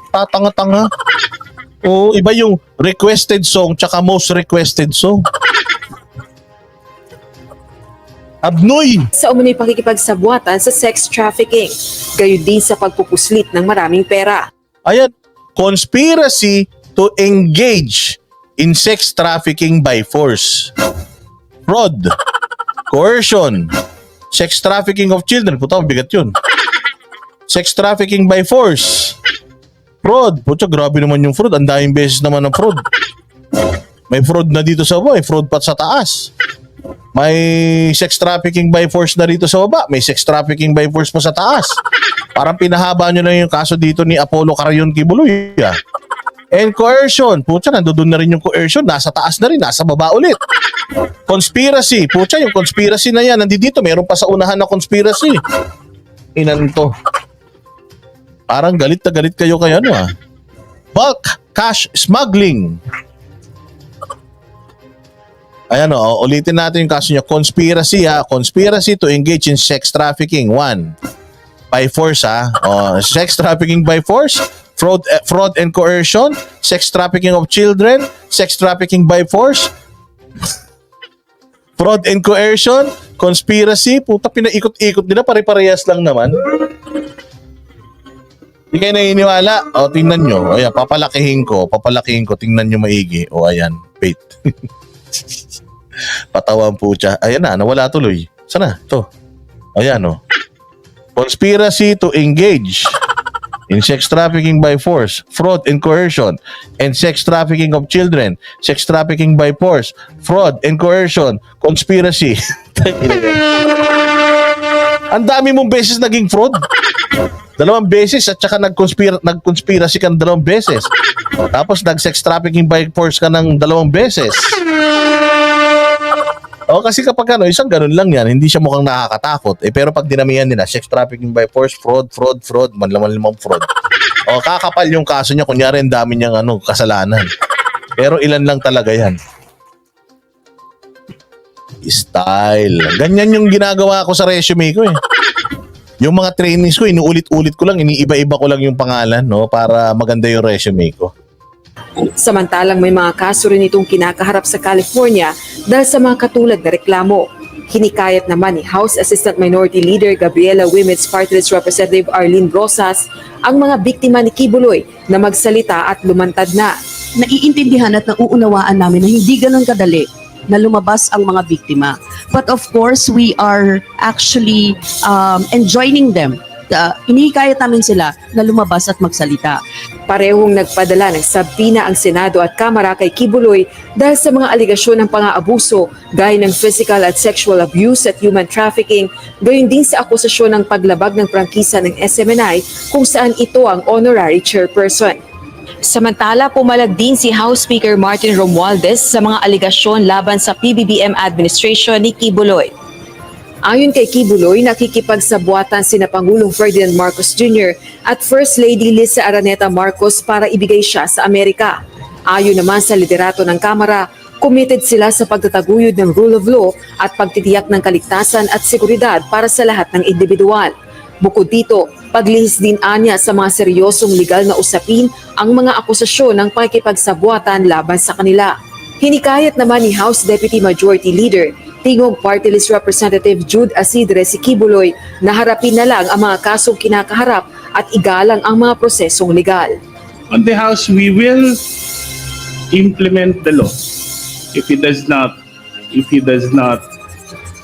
Tatanga-tanga. Oh, iba yung requested song tsaka most requested song. Abnoy! sa umunoy pakikipagsabwatan sa sex trafficking, gayon din sa pagpupuslit ng maraming pera. Ayan, conspiracy to engage in sex trafficking by force. Fraud, coercion, sex trafficking of children. Puta, bigat yun. Sex trafficking by force. Fraud. Puta, grabe naman yung fraud. Ang daming beses naman ng fraud. May fraud na dito sa baba, may fraud pa sa taas. May sex trafficking by force na dito sa baba, may sex trafficking by force pa sa taas. Parang pinahaba nyo na yung kaso dito ni Apollo Carayon Kibuloy. and coercion. Putya, nandoon na rin yung coercion. Nasa taas na rin, nasa baba ulit. Conspiracy. Putya, yung conspiracy na yan. Nandito, meron pa sa unahan na conspiracy. Inan to. Parang galit na galit kayo kay ano ah. Bulk cash smuggling. Ayan o, ulitin natin yung kaso niya. Conspiracy ha. Conspiracy to engage in sex trafficking. 1. By force ha. O, sex trafficking by force. Fraud and coercion. Sex trafficking of children. Sex trafficking by force. Fraud and coercion. Conspiracy. Puta, pinaikot-ikot nila. Pare-parehas lang naman. Hindi kayo naniniwala. O, tingnan nyo. Ayan, papalakihin ko. Tingnan nyo maigi. O, ayan. Wait. Patawan po siya. Ayan na, nawala tuloy. Sana? Ito. Ayan o. Conspiracy to engage in sex trafficking by force, fraud and coercion, and sex trafficking of children, sex trafficking by force, fraud and coercion, conspiracy. Ang dami mong beses naging fraud. 2 beses at saka nag-conspiracy ka ng 2 beses. Tapos nag-sex trafficking by force ka ng 2 beses. O kasi kapag ano, isang ganun lang yan, hindi siya mukhang nakakatakot. Pero pag dinamihan nila, sex trafficking by force, fraud, manlaman-limang fraud. O kakapal yung kaso niya, kunyari ang dami niyang kasalanan. Pero ilan lang talaga yan. Style. Ganyan yung ginagawa ko sa resume ko eh. Yung mga trainees ko, inuulit-ulit ko lang, iniiba-iba ko lang yung pangalan, no, para maganda yung resume ko. Samantalang may mga kaso rin itong kinakaharap sa California dahil sa mga katulad na reklamo. Hinikayat naman ni House Assistant Minority Leader Gabriela Women's Party List Representative Arlene Rosas ang mga biktima ni Kibuloy na magsalita at lumantad na. Naiintindihan at nauunawaan namin na hindi ganun kadali na lumabas ang mga biktima. But of course, we are actually enjoining them. Inihikayat namin sila na lumabas at magsalita. Parehong nagpadala ng sabina ang Senado at Kamara kay Kibuloy dahil sa mga aligasyon ng pang-aabuso gaya ng physical at sexual abuse at human trafficking, gayon din sa akusasyon ng paglabag ng prangkisa ng SMNI kung saan ito ang honorary chairperson. Samantala, pumalag din si House Speaker Martin Romualdez sa mga aligasyon laban sa PBBM administration ni Kibuloy. Ayon kay Kibuloy, nakikipagsabuatan sina Pangulong Ferdinand Marcos Jr. at First Lady Lisa Araneta Marcos para ibigay siya sa Amerika. Ayon naman sa liderato ng Kamara, committed sila sa pagtataguyod ng rule of law at pagtitiyak ng kaligtasan at seguridad para sa lahat ng individual. Bukod dito, paglihis din anya sa mga seryosong legal na usapin ang mga akusasyon ng pakikipagsabuatan laban sa kanila. Hinikayat naman ni House Deputy Majority Leader Tingog Party List Representative Jude Asidre si Kibuloy na harapin na lang ang mga kasong kinakaharap at igalang ang mga prosesong legal. On the House, we will implement the law. If he does not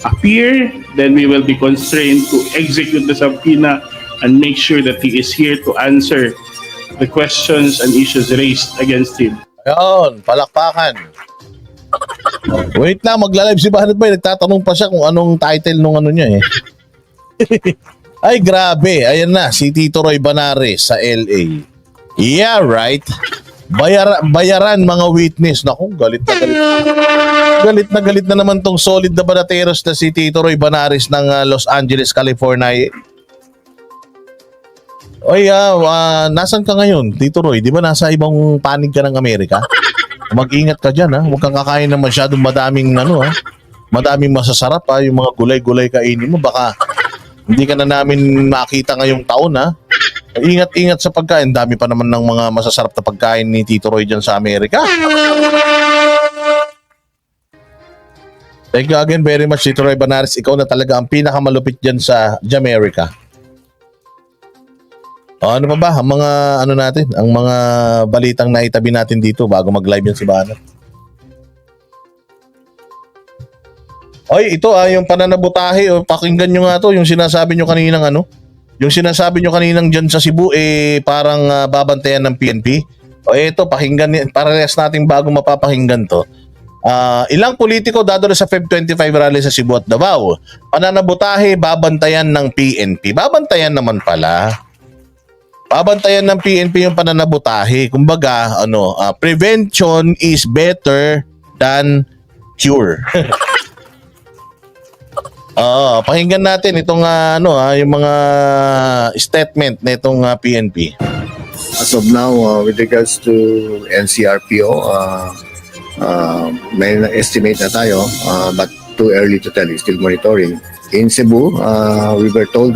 appear, then we will be constrained to execute the subpoena and make sure that he is here to answer the questions and issues raised against him. Ayun, palakpakan. Wait lang, magla-live si Banat Bay. Nagtatanong pa siya kung anong title nung ano niya eh. Ay, grabe. Ayan na, si Tito Roy Banares sa LA. Yeah, right. Bayaran mga witness. Naku, galit na galit. Galit na naman tong solid na banateros na si Tito Roy Banares ng Los Angeles, California. Oy, nasan ka ngayon, Tito Roy? Di ba nasa ibang panig ka ng Amerika? Mag-ingat ka dyan, ha? Huwag kang kakain ng masyadong madaming, madaming masasarap, ha? Yung mga gulay-gulay kainin mo, baka hindi ka na namin makita ngayong taon, ha? Ingat-ingat sa pagkain. Dami pa naman ng mga masasarap na pagkain ni Tito Roy dyan sa Amerika. Thank you again very much, Tito Roy Banares. Ikaw na talaga ang pinakamalupit dyan sa Jamaica. O, ano pa ba? Ang mga, ang mga balitang naitabi natin dito bago mag-live yan si Banat. Oy, ito yung pananabutahe. Pakinggan nyo nga to, yung sinasabi nyo kaninang yung sinasabi nyo kaninang dyan sa Cebu, parang babantayan ng PNP. O, ito, pakinggan, parehas natin bago mapapakinggan to. Ilang politiko dadalo sa Feb 25 rally sa Cebu at Davao. Pananabutahe, babantayan ng PNP. Babantayan naman pala. Babantayan ng PNP yung pananabutahe. Kumbaga, prevention is better than cure. Pakinggan natin itong yung mga statement na itong PNP. As of now, with regards to NCRPO, may estimate na tayo, but too early to tell. Still monitoring. In Cebu, we were told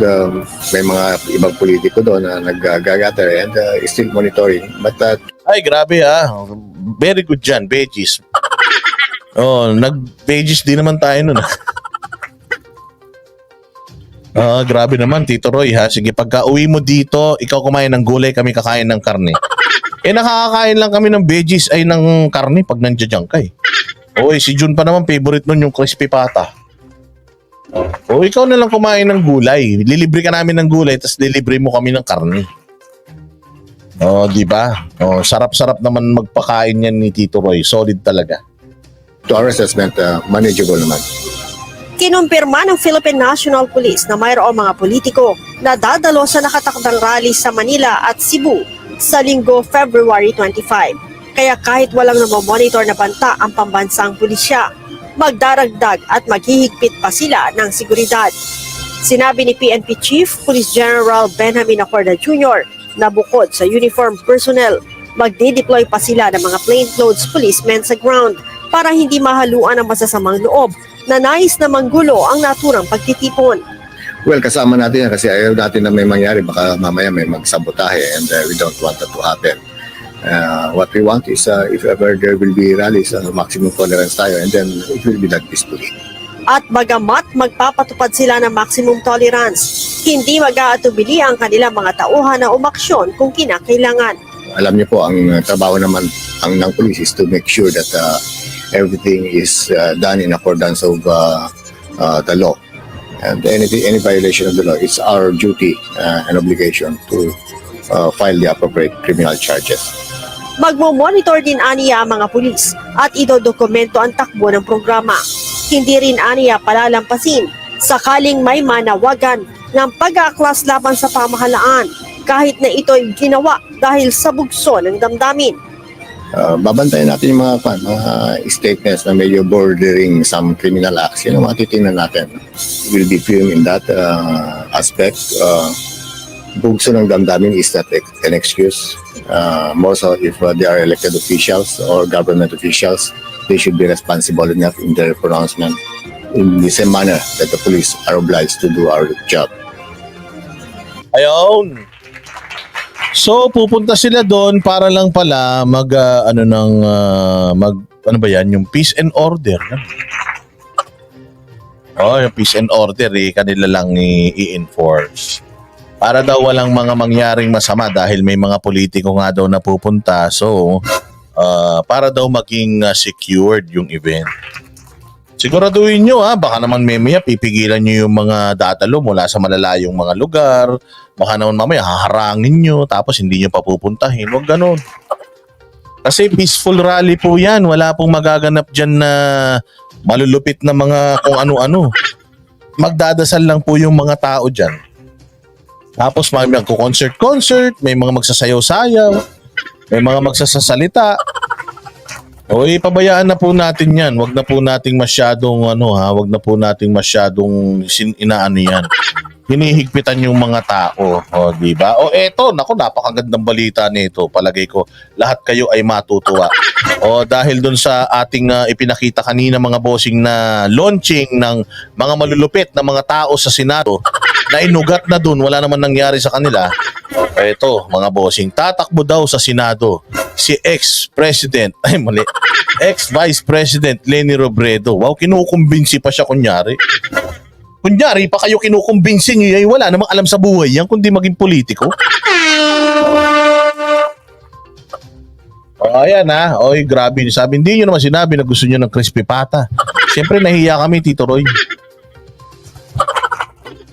may mga ibang politiko doon na nag-gather and still monitoring. But Ay, grabe very good dyan, veggies. Nag-veggies din naman tayo nun. Grabe naman, Tito Roy ha. Sige, pagka uwi mo dito, ikaw kumain ng gulay, kami kakain ng karne. Nakakakain lang kami ng veggies ay ng karne pag nandiyan ka eh. Si Jun pa naman, favorite nun yung crispy pata. Ikaw na lang kumain ng gulay. Lilibre ka namin ng gulay, tapos lilibre mo kami ng karne. Di ba? Sarap-sarap naman magpakain yan ni Tito Roy. Solid talaga. to our assessment, manageable naman. Kinumpirma ng Philippine National Police na mayroong mga politiko na dadalo sa nakatakdang rally sa Manila at Cebu sa linggo February 25. Kaya kahit walang namomonitor na banta ang pambansang pulisya, magdaragdag at maghihigpit pa sila ng seguridad. Sinabi ni PNP Chief Police General Benjamin Acorda Jr. na bukod sa uniform personnel, magdi-deploy pa sila ng mga plainclothes policemen sa ground para hindi mahaluan ang masasamang loob na nais na manggulo ang naturang pagtitipon. Well, kasama natin yan kasi ayaw natin na may mangyari. Baka mamaya may magsabotahe and we don't want that to happen. What we want is if ever there will be rallies, maximum tolerance tayo and then it will be done peacefully. At bagamat magpapatupad sila ng maximum tolerance, hindi mag-aatubili ang kanilang mga tauhan na umaksyon kung kinakailangan. Alam niyo po, ang trabaho naman ng police is to make sure that everything is done in accordance of the law. And any violation of the law, it's our duty and obligation to file the appropriate criminal charges. Magmo-monitor din aniya ang mga pulis at idodokumento ang takbo ng programa. Hindi rin aniya palalampasin sakaling may manawagan ng pag-aaklas laban sa pamahalaan kahit na ito'y ginawa dahil sa bugso ng damdamin. Babantayan natin yung mga statements na medyo bordering some criminal acts. Yan ang matitingnan natin. We'll be firm in that aspect. Bugso ng damdamin is not an excuse. More so if they are elected officials or government officials, they should be responsible enough in their pronouncement in the same manner that the police are obliged to do our job. Ayun. So pupunta sila doon para lang pala yung peace and order. Yung peace and order kanila lang i-enforce. Para daw walang mga mangyaring masama dahil may mga politiko nga daw na pupunta. So para daw maging secured yung event. Siguraduhin nyo baka naman mamaya pipigilan nyo yung mga dadalo mula sa malalayong mga lugar. Baka naman mamaya haharangin nyo tapos hindi nyo papupuntahin. Huwag ganun. Kasi peaceful rally po yan. Wala pong magaganap dyan na malulupit na mga kung ano-ano. Magdadasal lang po yung mga tao dyan. Tapos may magko-concert, may mga magsasayaw-sayaw, may mga magsasasalita. Pabayaan na po natin 'yan. Wag na po nating masyadong wag na po nating masyadong inaano 'yan. Hinihigpitan yung mga tao, di ba? Eto, napakagandang balita nito. Palagay ko lahat kayo ay matutuwa. Dahil doon sa ating ipinakita kanina mga bossing na launching ng mga malulupit na mga tao sa Senado na inugat na doon, wala naman nangyari sa kanila. Eto, mga bossing, tatakbo daw sa Senado si ex-Vice President Leni Robredo. Wow, kinukumbinsi pa siya kunyari. Kunyari pa kayo kinukumbinsi niyo, wala namang alam sa buhay yan kundi maging politiko. Ayan grabe. Sabi, hindi nyo naman sinabi na gusto nyo ng crispy pata. Siyempre nahiya kami, Tito Roy.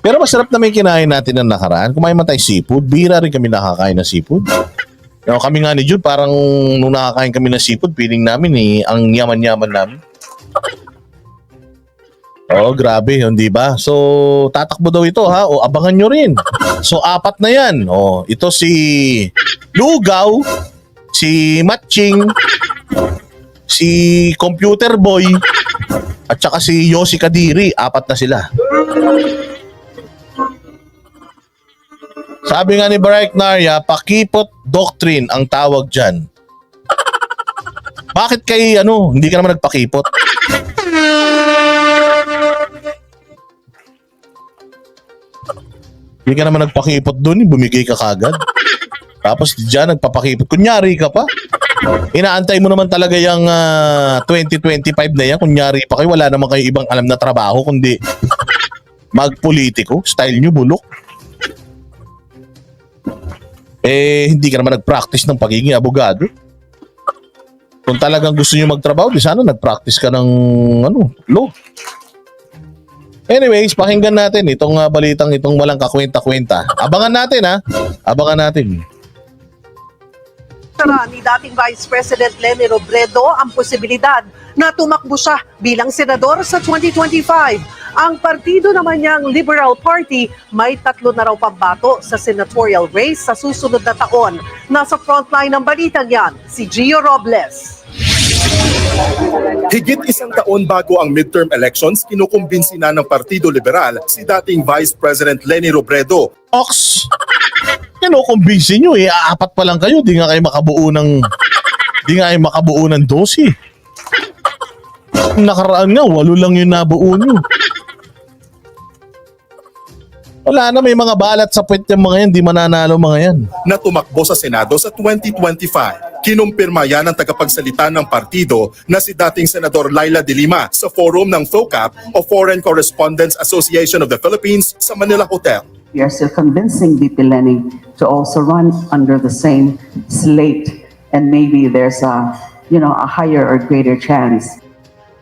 Pero masarap naman kinain natin ng nakaraan. Kumain man tayo seafood. Bira rin kami nakakain ng seafood. Kami nga ni Jude, parang nung nakakain kami ng seafood, feeling namin ang yaman-yaman namin. Oh, grabe, hindi ba? So, tatakbo daw ito ha. O, abangan nyo rin. So, 4 na yan. Oh, ito si Lugaw, si Matching, si Computer Boy, at saka si Yossi Kadiri. 4 na sila. Sabi nga ni Barack Narya, pakipot doctrine ang tawag dyan. Bakit kay hindi ka naman nagpakipot? Hindi ka naman nagpakipot doon, bumigay ka kagad. Tapos dyan nagpapakipot. Kunyari ka pa. Inaantay mo naman talaga yung 2025 na yan. Kunyari pa kayo, wala naman kayo ibang alam na trabaho kundi magpolitiko. Style nyo bulok. Hindi ka naman nag-practice ng pagiging abogado. Kung talagang gusto nyo magtrabaho, di sana nag-practice ka ng law. Anyways, pakinggan natin itong balitang itong walang kakwenta-kwenta. Abangan natin ha. Abangan natin. Ni dating Vice President Leni Robredo ang posibilidad na tumakbo siya bilang senador sa 2025. Ang partido naman niyang Liberal Party may 3 na raw pambato sa senatorial race sa susunod na taon. Nasa frontline ng balitang yan, si Gio Robles. Higit 1 taon bago ang midterm elections, kinukumbinsi na ng Partido Liberal si dating Vice President Leni Robredo. Ox! Kinukumbinsi nyo 4 pa lang kayo, di nga kayo makabuo ng 12. Nakaraan nga, 8 lang yung nabuo nyo. Wala na, may mga balat sa puwet yung mga yan, di mananalo mga yan. Na tumakbo sa Senado sa 2025. Kinumpirma yan ng tagapagsalita ng partido na si dating Senador Laila de Lima sa forum ng FOCAP o Foreign Correspondents Association of the Philippines sa Manila Hotel. We are still convincing VP Leni to also run under the same slate, and maybe there's a higher or greater chance.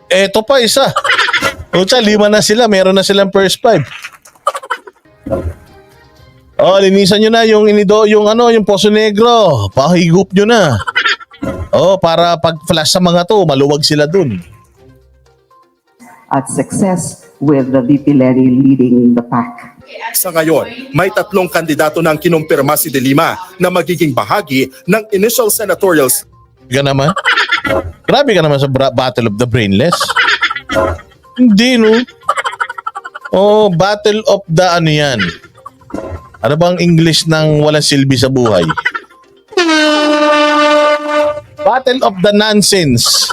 Eto pa isa. Pucha, 5 na sila, meron na silang first 5. Oh, linisan nyo na yung yung Poso Negro. Pahigup nyo na. Oh, para pag flash sa mga to, maluwag sila dun. At success with the VP Leni leading the pack. Sa ngayon, may 3 kandidato ng kinumpirma si de Lima na magiging bahagi ng initial senatorials. Ka naman? Grabe ka naman sa Battle of the Brainless. Hindi, no? Oh, Battle of the yan? Ano bang English ng walang silbi sa buhay? Battle of the Nonsense.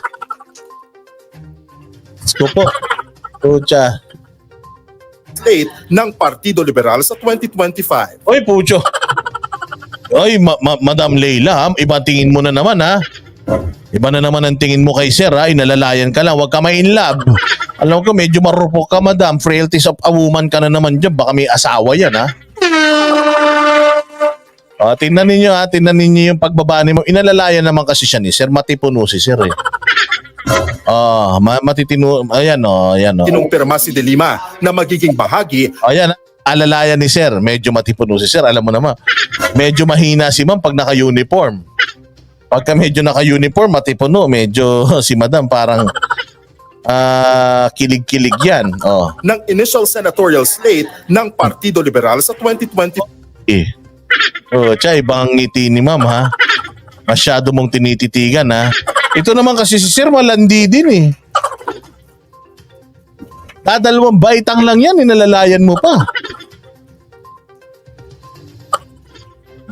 Let's go po. Pucha. State ng Partido Liberal sa 2025. Oy, Pucho. Oy, Madam Leila, iba tingin mo na naman ha. Iba na naman ang tingin mo kay Sir ha. Inalalayan ka lang, huwag ka may in love. Alam ko, medyo marupok ka, Madam. Frailties of a woman ka na naman dyan. Baka may asawa yan ha. Tingnan ninyo yung pagbabani mo. Inalalayan naman kasi siya ni Sir. Matipuno si Sir eh. Matitino. Ayan. Kinumpirma si de Lima na magiging bahagi. Ayan, alalayan ni Sir. Medyo matipuno si Sir. Alam mo naman. Medyo mahina si Ma'am pag naka-uniform. Pagka medyo naka-uniform, matipuno. Medyo si Madam parang kilig-kilig yan. Ng initial senatorial slate ng Partido Liberal sa 2020. Ibang ngiti ni Ma'am ha. Masyado mong tinititigan ha. Ito naman kasi si Sir malandi din eh. Dadalawang baitang lang yan, inalalayan mo pa.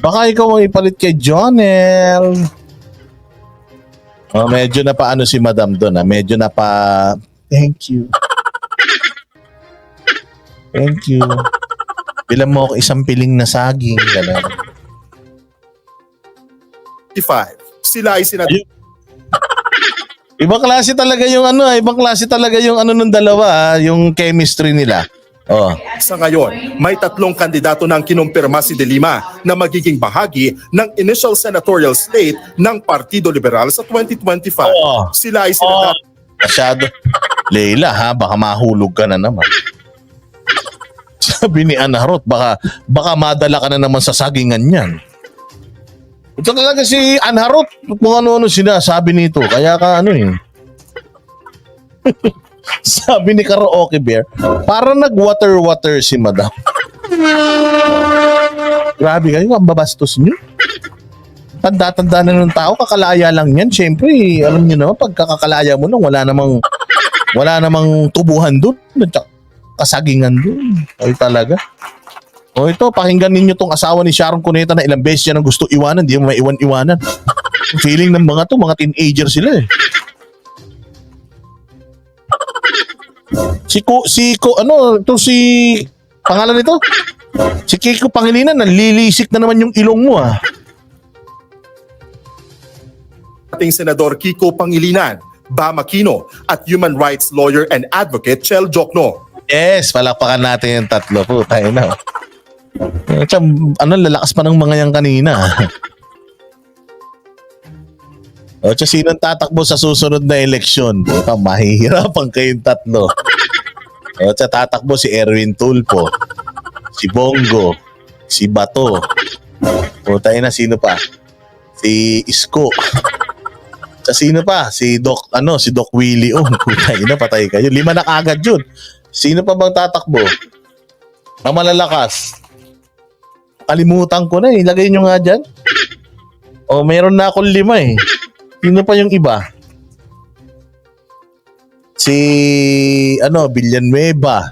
Baka ikaw ang ipalit kay Jonel. Medyo na pa si Madam doon ha. Medyo na pa... Thank you. Thank you. Bilang mo ako 1 piling na saging. Gano'n. 5. Sila ay senador. Ibang klase talaga yung nung dalawa, yung chemistry nila. Sa ngayon, may 3 kandidato ng kinumpirma si de Lima na magiging bahagi ng initial senatorial slate ng Partido Liberal sa 2025. Sila ay senador. Masyado. Leila ha, baka mahulog ka na naman. Sabi ni Anharot, baka madala ka na naman sa sagingan yan. Ito talaga si Anharot, kung ano-ano sinasabi nito. Kaya ka Sabi ni Karaoke Bear, para nag-water-water si Madam. Grabe kayo, ang babastos nyo. Tanda-tanda na ng tao, kakalaya lang yan. Siyempre, alam nyo naman, pagkakakalaya mo nang wala namang tubuhan doon. Kasagingan doon. Ay talaga. O ito, pakinggan ninyo tong asawa ni Sharon Cuneta na ilang beses yan ang gusto iwanan, di mo maiwan-iwanan. Feeling ng mga mga teenager sila eh. Pangalan nito? Si Kiko Pangilinan, nalilisik na naman yung ilong mo ah. Ating Senador Kiko Pangilinan, Bam Aquino, at human rights lawyer and advocate Chel Jokno. Yes, palakpakan natin yung tatlo po. Tayo na. Lalakas pa ng mga yan kanina. O, sinong tatakbo sa susunod na eleksyon? Puta, mahihirapan kayong tatlo. O, tatakbo si Erwin Tulfo, si Bongo, si Bato. O, tayo na, sino pa? Si Isko. Sino pa? Si Doc Willie. Oh, tayo na, patay kayo. 5 na kagad yun. Sino pa bang tatakbo? Ang malalakas. Kalimutan ko na eh. Lagay nyo nga dyan. O, meron na akong 5 eh. Sino pa yung iba? Si Villanueva.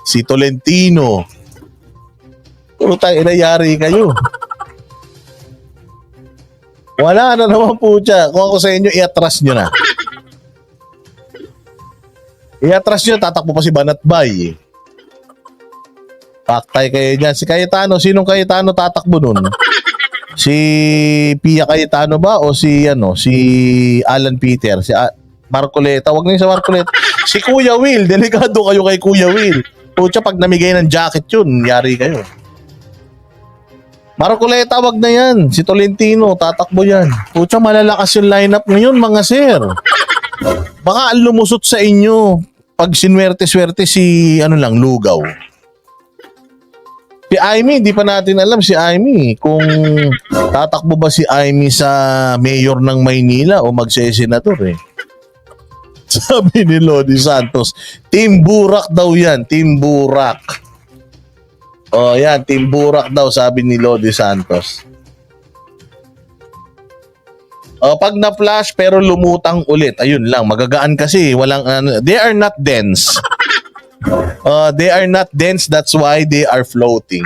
Si Tolentino. Puro tayo inayari kayo. Wala na naman po siya. Kung ako sa inyo, i-atras nyo na. I-atras nyo, tatakbo pa si Banatbay. Paktay kayo dyan. Si Cayetano, sinong Cayetano tatakbo nun? Si Pia Cayetano ba o si Alan Peter, si Marcoleta? Wag na yung sa Marcoleta. Si Kuya Will, delikado kayo kay Kuya Will. Pucha, pag namigay ng jacket yun, yari kayo. Marcoleta, wag na yan. Si Tolentino, tatakbo yan. Pucha, malalakas yung lineup ngayon, mga sir. Baka ang lumusot sa inyo pag sinwerte-swerte si Lugaw. Si Amy, di pa natin alam si Amy kung tatakbo ba si Amy sa mayor ng Maynila o magsesenador eh. Sabi ni Lodi Santos, Team Burak daw yan, Team Burak. O yan, Team Burak daw sabi ni Lodi Santos. O pag na-flash pero lumutang ulit, ayun lang, magagaan kasi, they are not dense. They are not dense, that's why they are floating.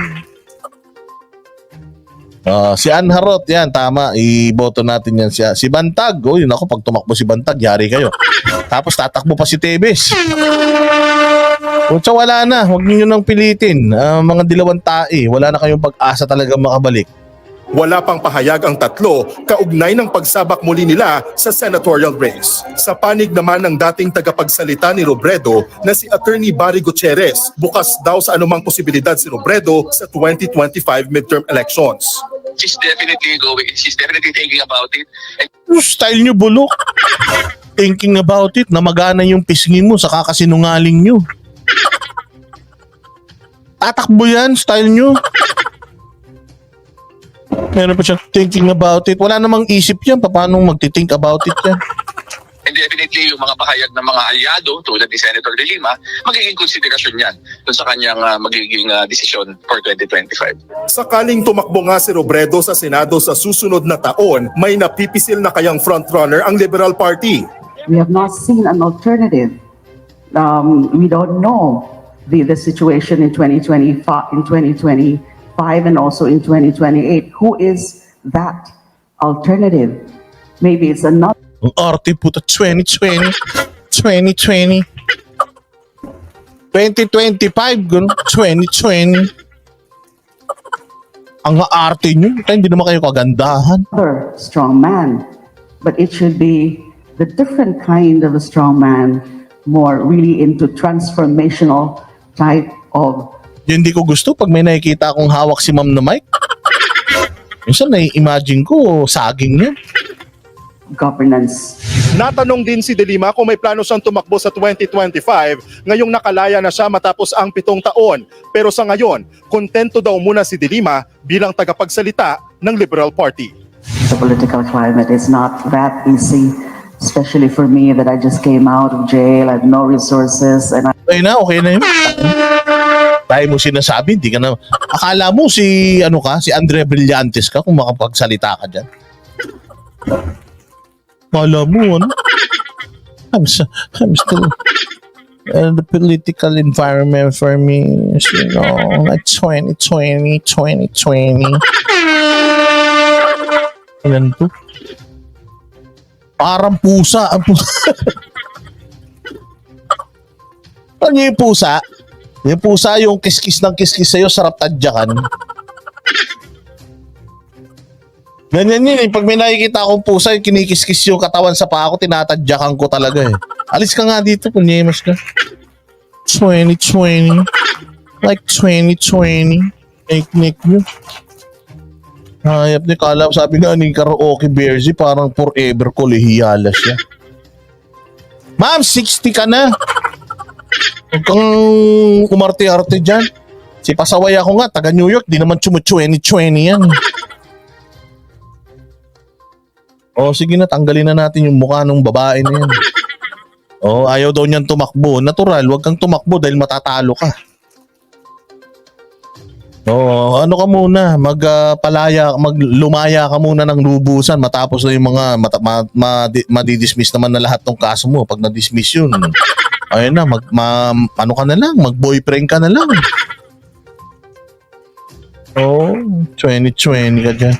Si Ann Harot, yan, tama. Iboto natin yan. Si Bantag, yun ako, pag tumakbo si Bantag, yari kayo. Tapos tatakbo pa si Tebes. Kutsa, wala na. Huwag niyo nang pilitin. Mga dilawang tae, wala na kayong pag-asa talaga makabalik. Wala pang pahayag ang tatlo kaugnay ng pagsabak muli nila sa senatorial race. Sa panig naman ng dating tagapagsalita ni Robredo na si Attorney Barry Gutierrez, bukas daw sa anumang posibilidad si Robredo sa 2025 midterm elections. She's definitely thinking about it. Style nyo bulok. Thinking about it, namagana yung pisngi mo sa kakasinungaling nyo. Tatakbo yan, style nyo. Meron pa siya thinking about it. Wala namang isip yan. Paano magti-think about it yan? And definitely, yung mga pahayag ng mga aliado, tulad ni Senator De Lima, magiging konsiderasyon yan dun sa kanyang magiging desisyon for 2025. Sakaling tumakbo nga si Robredo sa Senado sa susunod na taon, may napipisil na kayang frontrunner ang Liberal Party. We have not seen an alternative. We don't know the situation in 2025, and also in 2028. Who is that alternative? Maybe it's another. Ang arte puta 2020. 2020. 2025 gun 2020. Ang arte nyo, hindi naman kayo kagandahan. Other strong man, but it should be the different kind of a strong man, more really into transformational type of. Hindi ko gusto pag may nakikita akong hawak si Ma'am na mic. Minsan nai-imagine ko, saging niya. Governance. Natanong din si De Lima kung may plano siyang tumakbo sa 2025 ngayong nakalaya na siya matapos ang 7 taon. Pero sa ngayon, kontento daw muna si De Lima bilang tagapagsalita ng Liberal Party. The political climate is not that easy especially for me that I just came out of jail, I have no resources, and Okay na yun. Tayo mo sinasabi, hindi ka na... Akala mo si Andre Brillantes ka kung makapagsalita ka dyan. Akala mo, ano? I'm still... the political environment for me is, like 2020. Ilan to? Parang pusa. Ang pusa. Ano yung pusa? Yung pusa yung kiskis ng kiskis sa'yo, sarap tadyakan. Ganyan yun. Pag may nakikita akong pusa, yung kinikiskis yung katawan sa paa ko, tinatadyakan ko talaga eh. Alis ka nga dito, kunyemas ka. 2020. Like 2020. Nick nyo. Hayap ni Kala, sabi nga ni Karaoke Bearsy, parang forever kolehiyala siya. Ma'am, 60 ka na. Huwag kang umarte-arte dyan. Si pasaway ako nga, taga New York, di naman 2020 yan. O sige na, tanggalin na natin yung mukha ng babae na yan. O ayaw daw niyan tumakbo. Natural, huwag kang tumakbo dahil matatalo ka. O ano ka muna, lumaya ka muna ng lubusan matapos na yung mga madidismiss naman na lahat ng kaso mo. Pag na-dismiss yun, ayun na, ano ka na lang, mag-boyfriend ka na lang. Oh, 2020 ka dyan.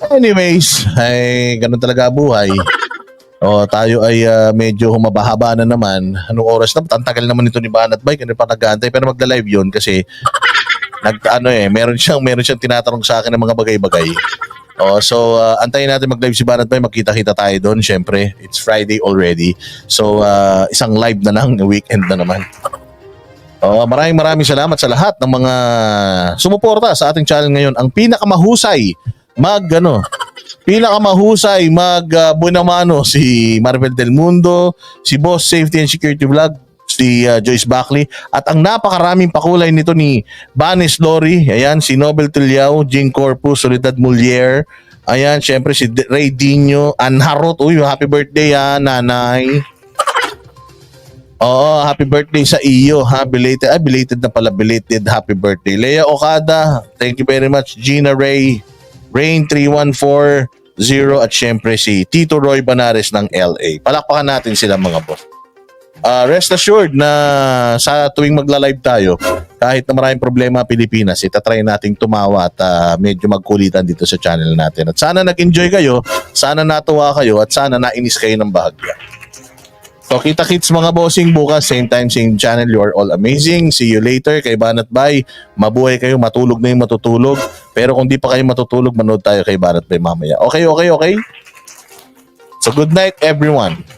Anyways, ay ganun talaga buhay. O tayo ay medyo humabahaba na naman. Anong oras na? Tantagal naman ito ni Banat Bike. Ano pa nag-aantay? Pero magla-live yun kasi meron siyang tinatanong sa akin ng mga bagay-bagay. So antayin natin mag-live si Banat Bike. Magkita-kita tayo doon. Syempre, it's Friday already. So isang live na lang, weekend na naman. Maraming salamat sa lahat ng mga sumuporta sa ating channel ngayon. Ang pinakamahusay bunamano si Marvel Del Mundo, si Boss Safety and Security Vlog, si Joyce Backley, at ang napakaraming pakulay nito ni Banis Lori, ayan, si Nobel Tuliao, Jing Corpus, Soledad Mulier, ayan, syempre si Ray Dino, Anharot, happy birthday nanay. Oo, happy birthday sa iyo, ha? Belated na pala, belated happy birthday. Leia Okada, thank you very much. Gina Ray, Rain 3140, at syempre si Tito Roy Banares ng LA. Palakpakan natin sila mga boss. Rest assured na sa tuwing magla-live tayo, kahit na maraming problema Pilipinas, itatry nating tumawa at medyo magkulitan dito sa channel natin. At sana nag-enjoy kayo, sana natuwa kayo, at sana nainis kayo ng bahagya. So kita-kits mga bossing bukas, same time, same channel. You are all amazing. See you later kay Banat Bay. Mabuhay kayo, matulog na yung matutulog. Pero kung di pa kayo matutulog, manood tayo kay Banat Bay mamaya. Okay? So good night everyone.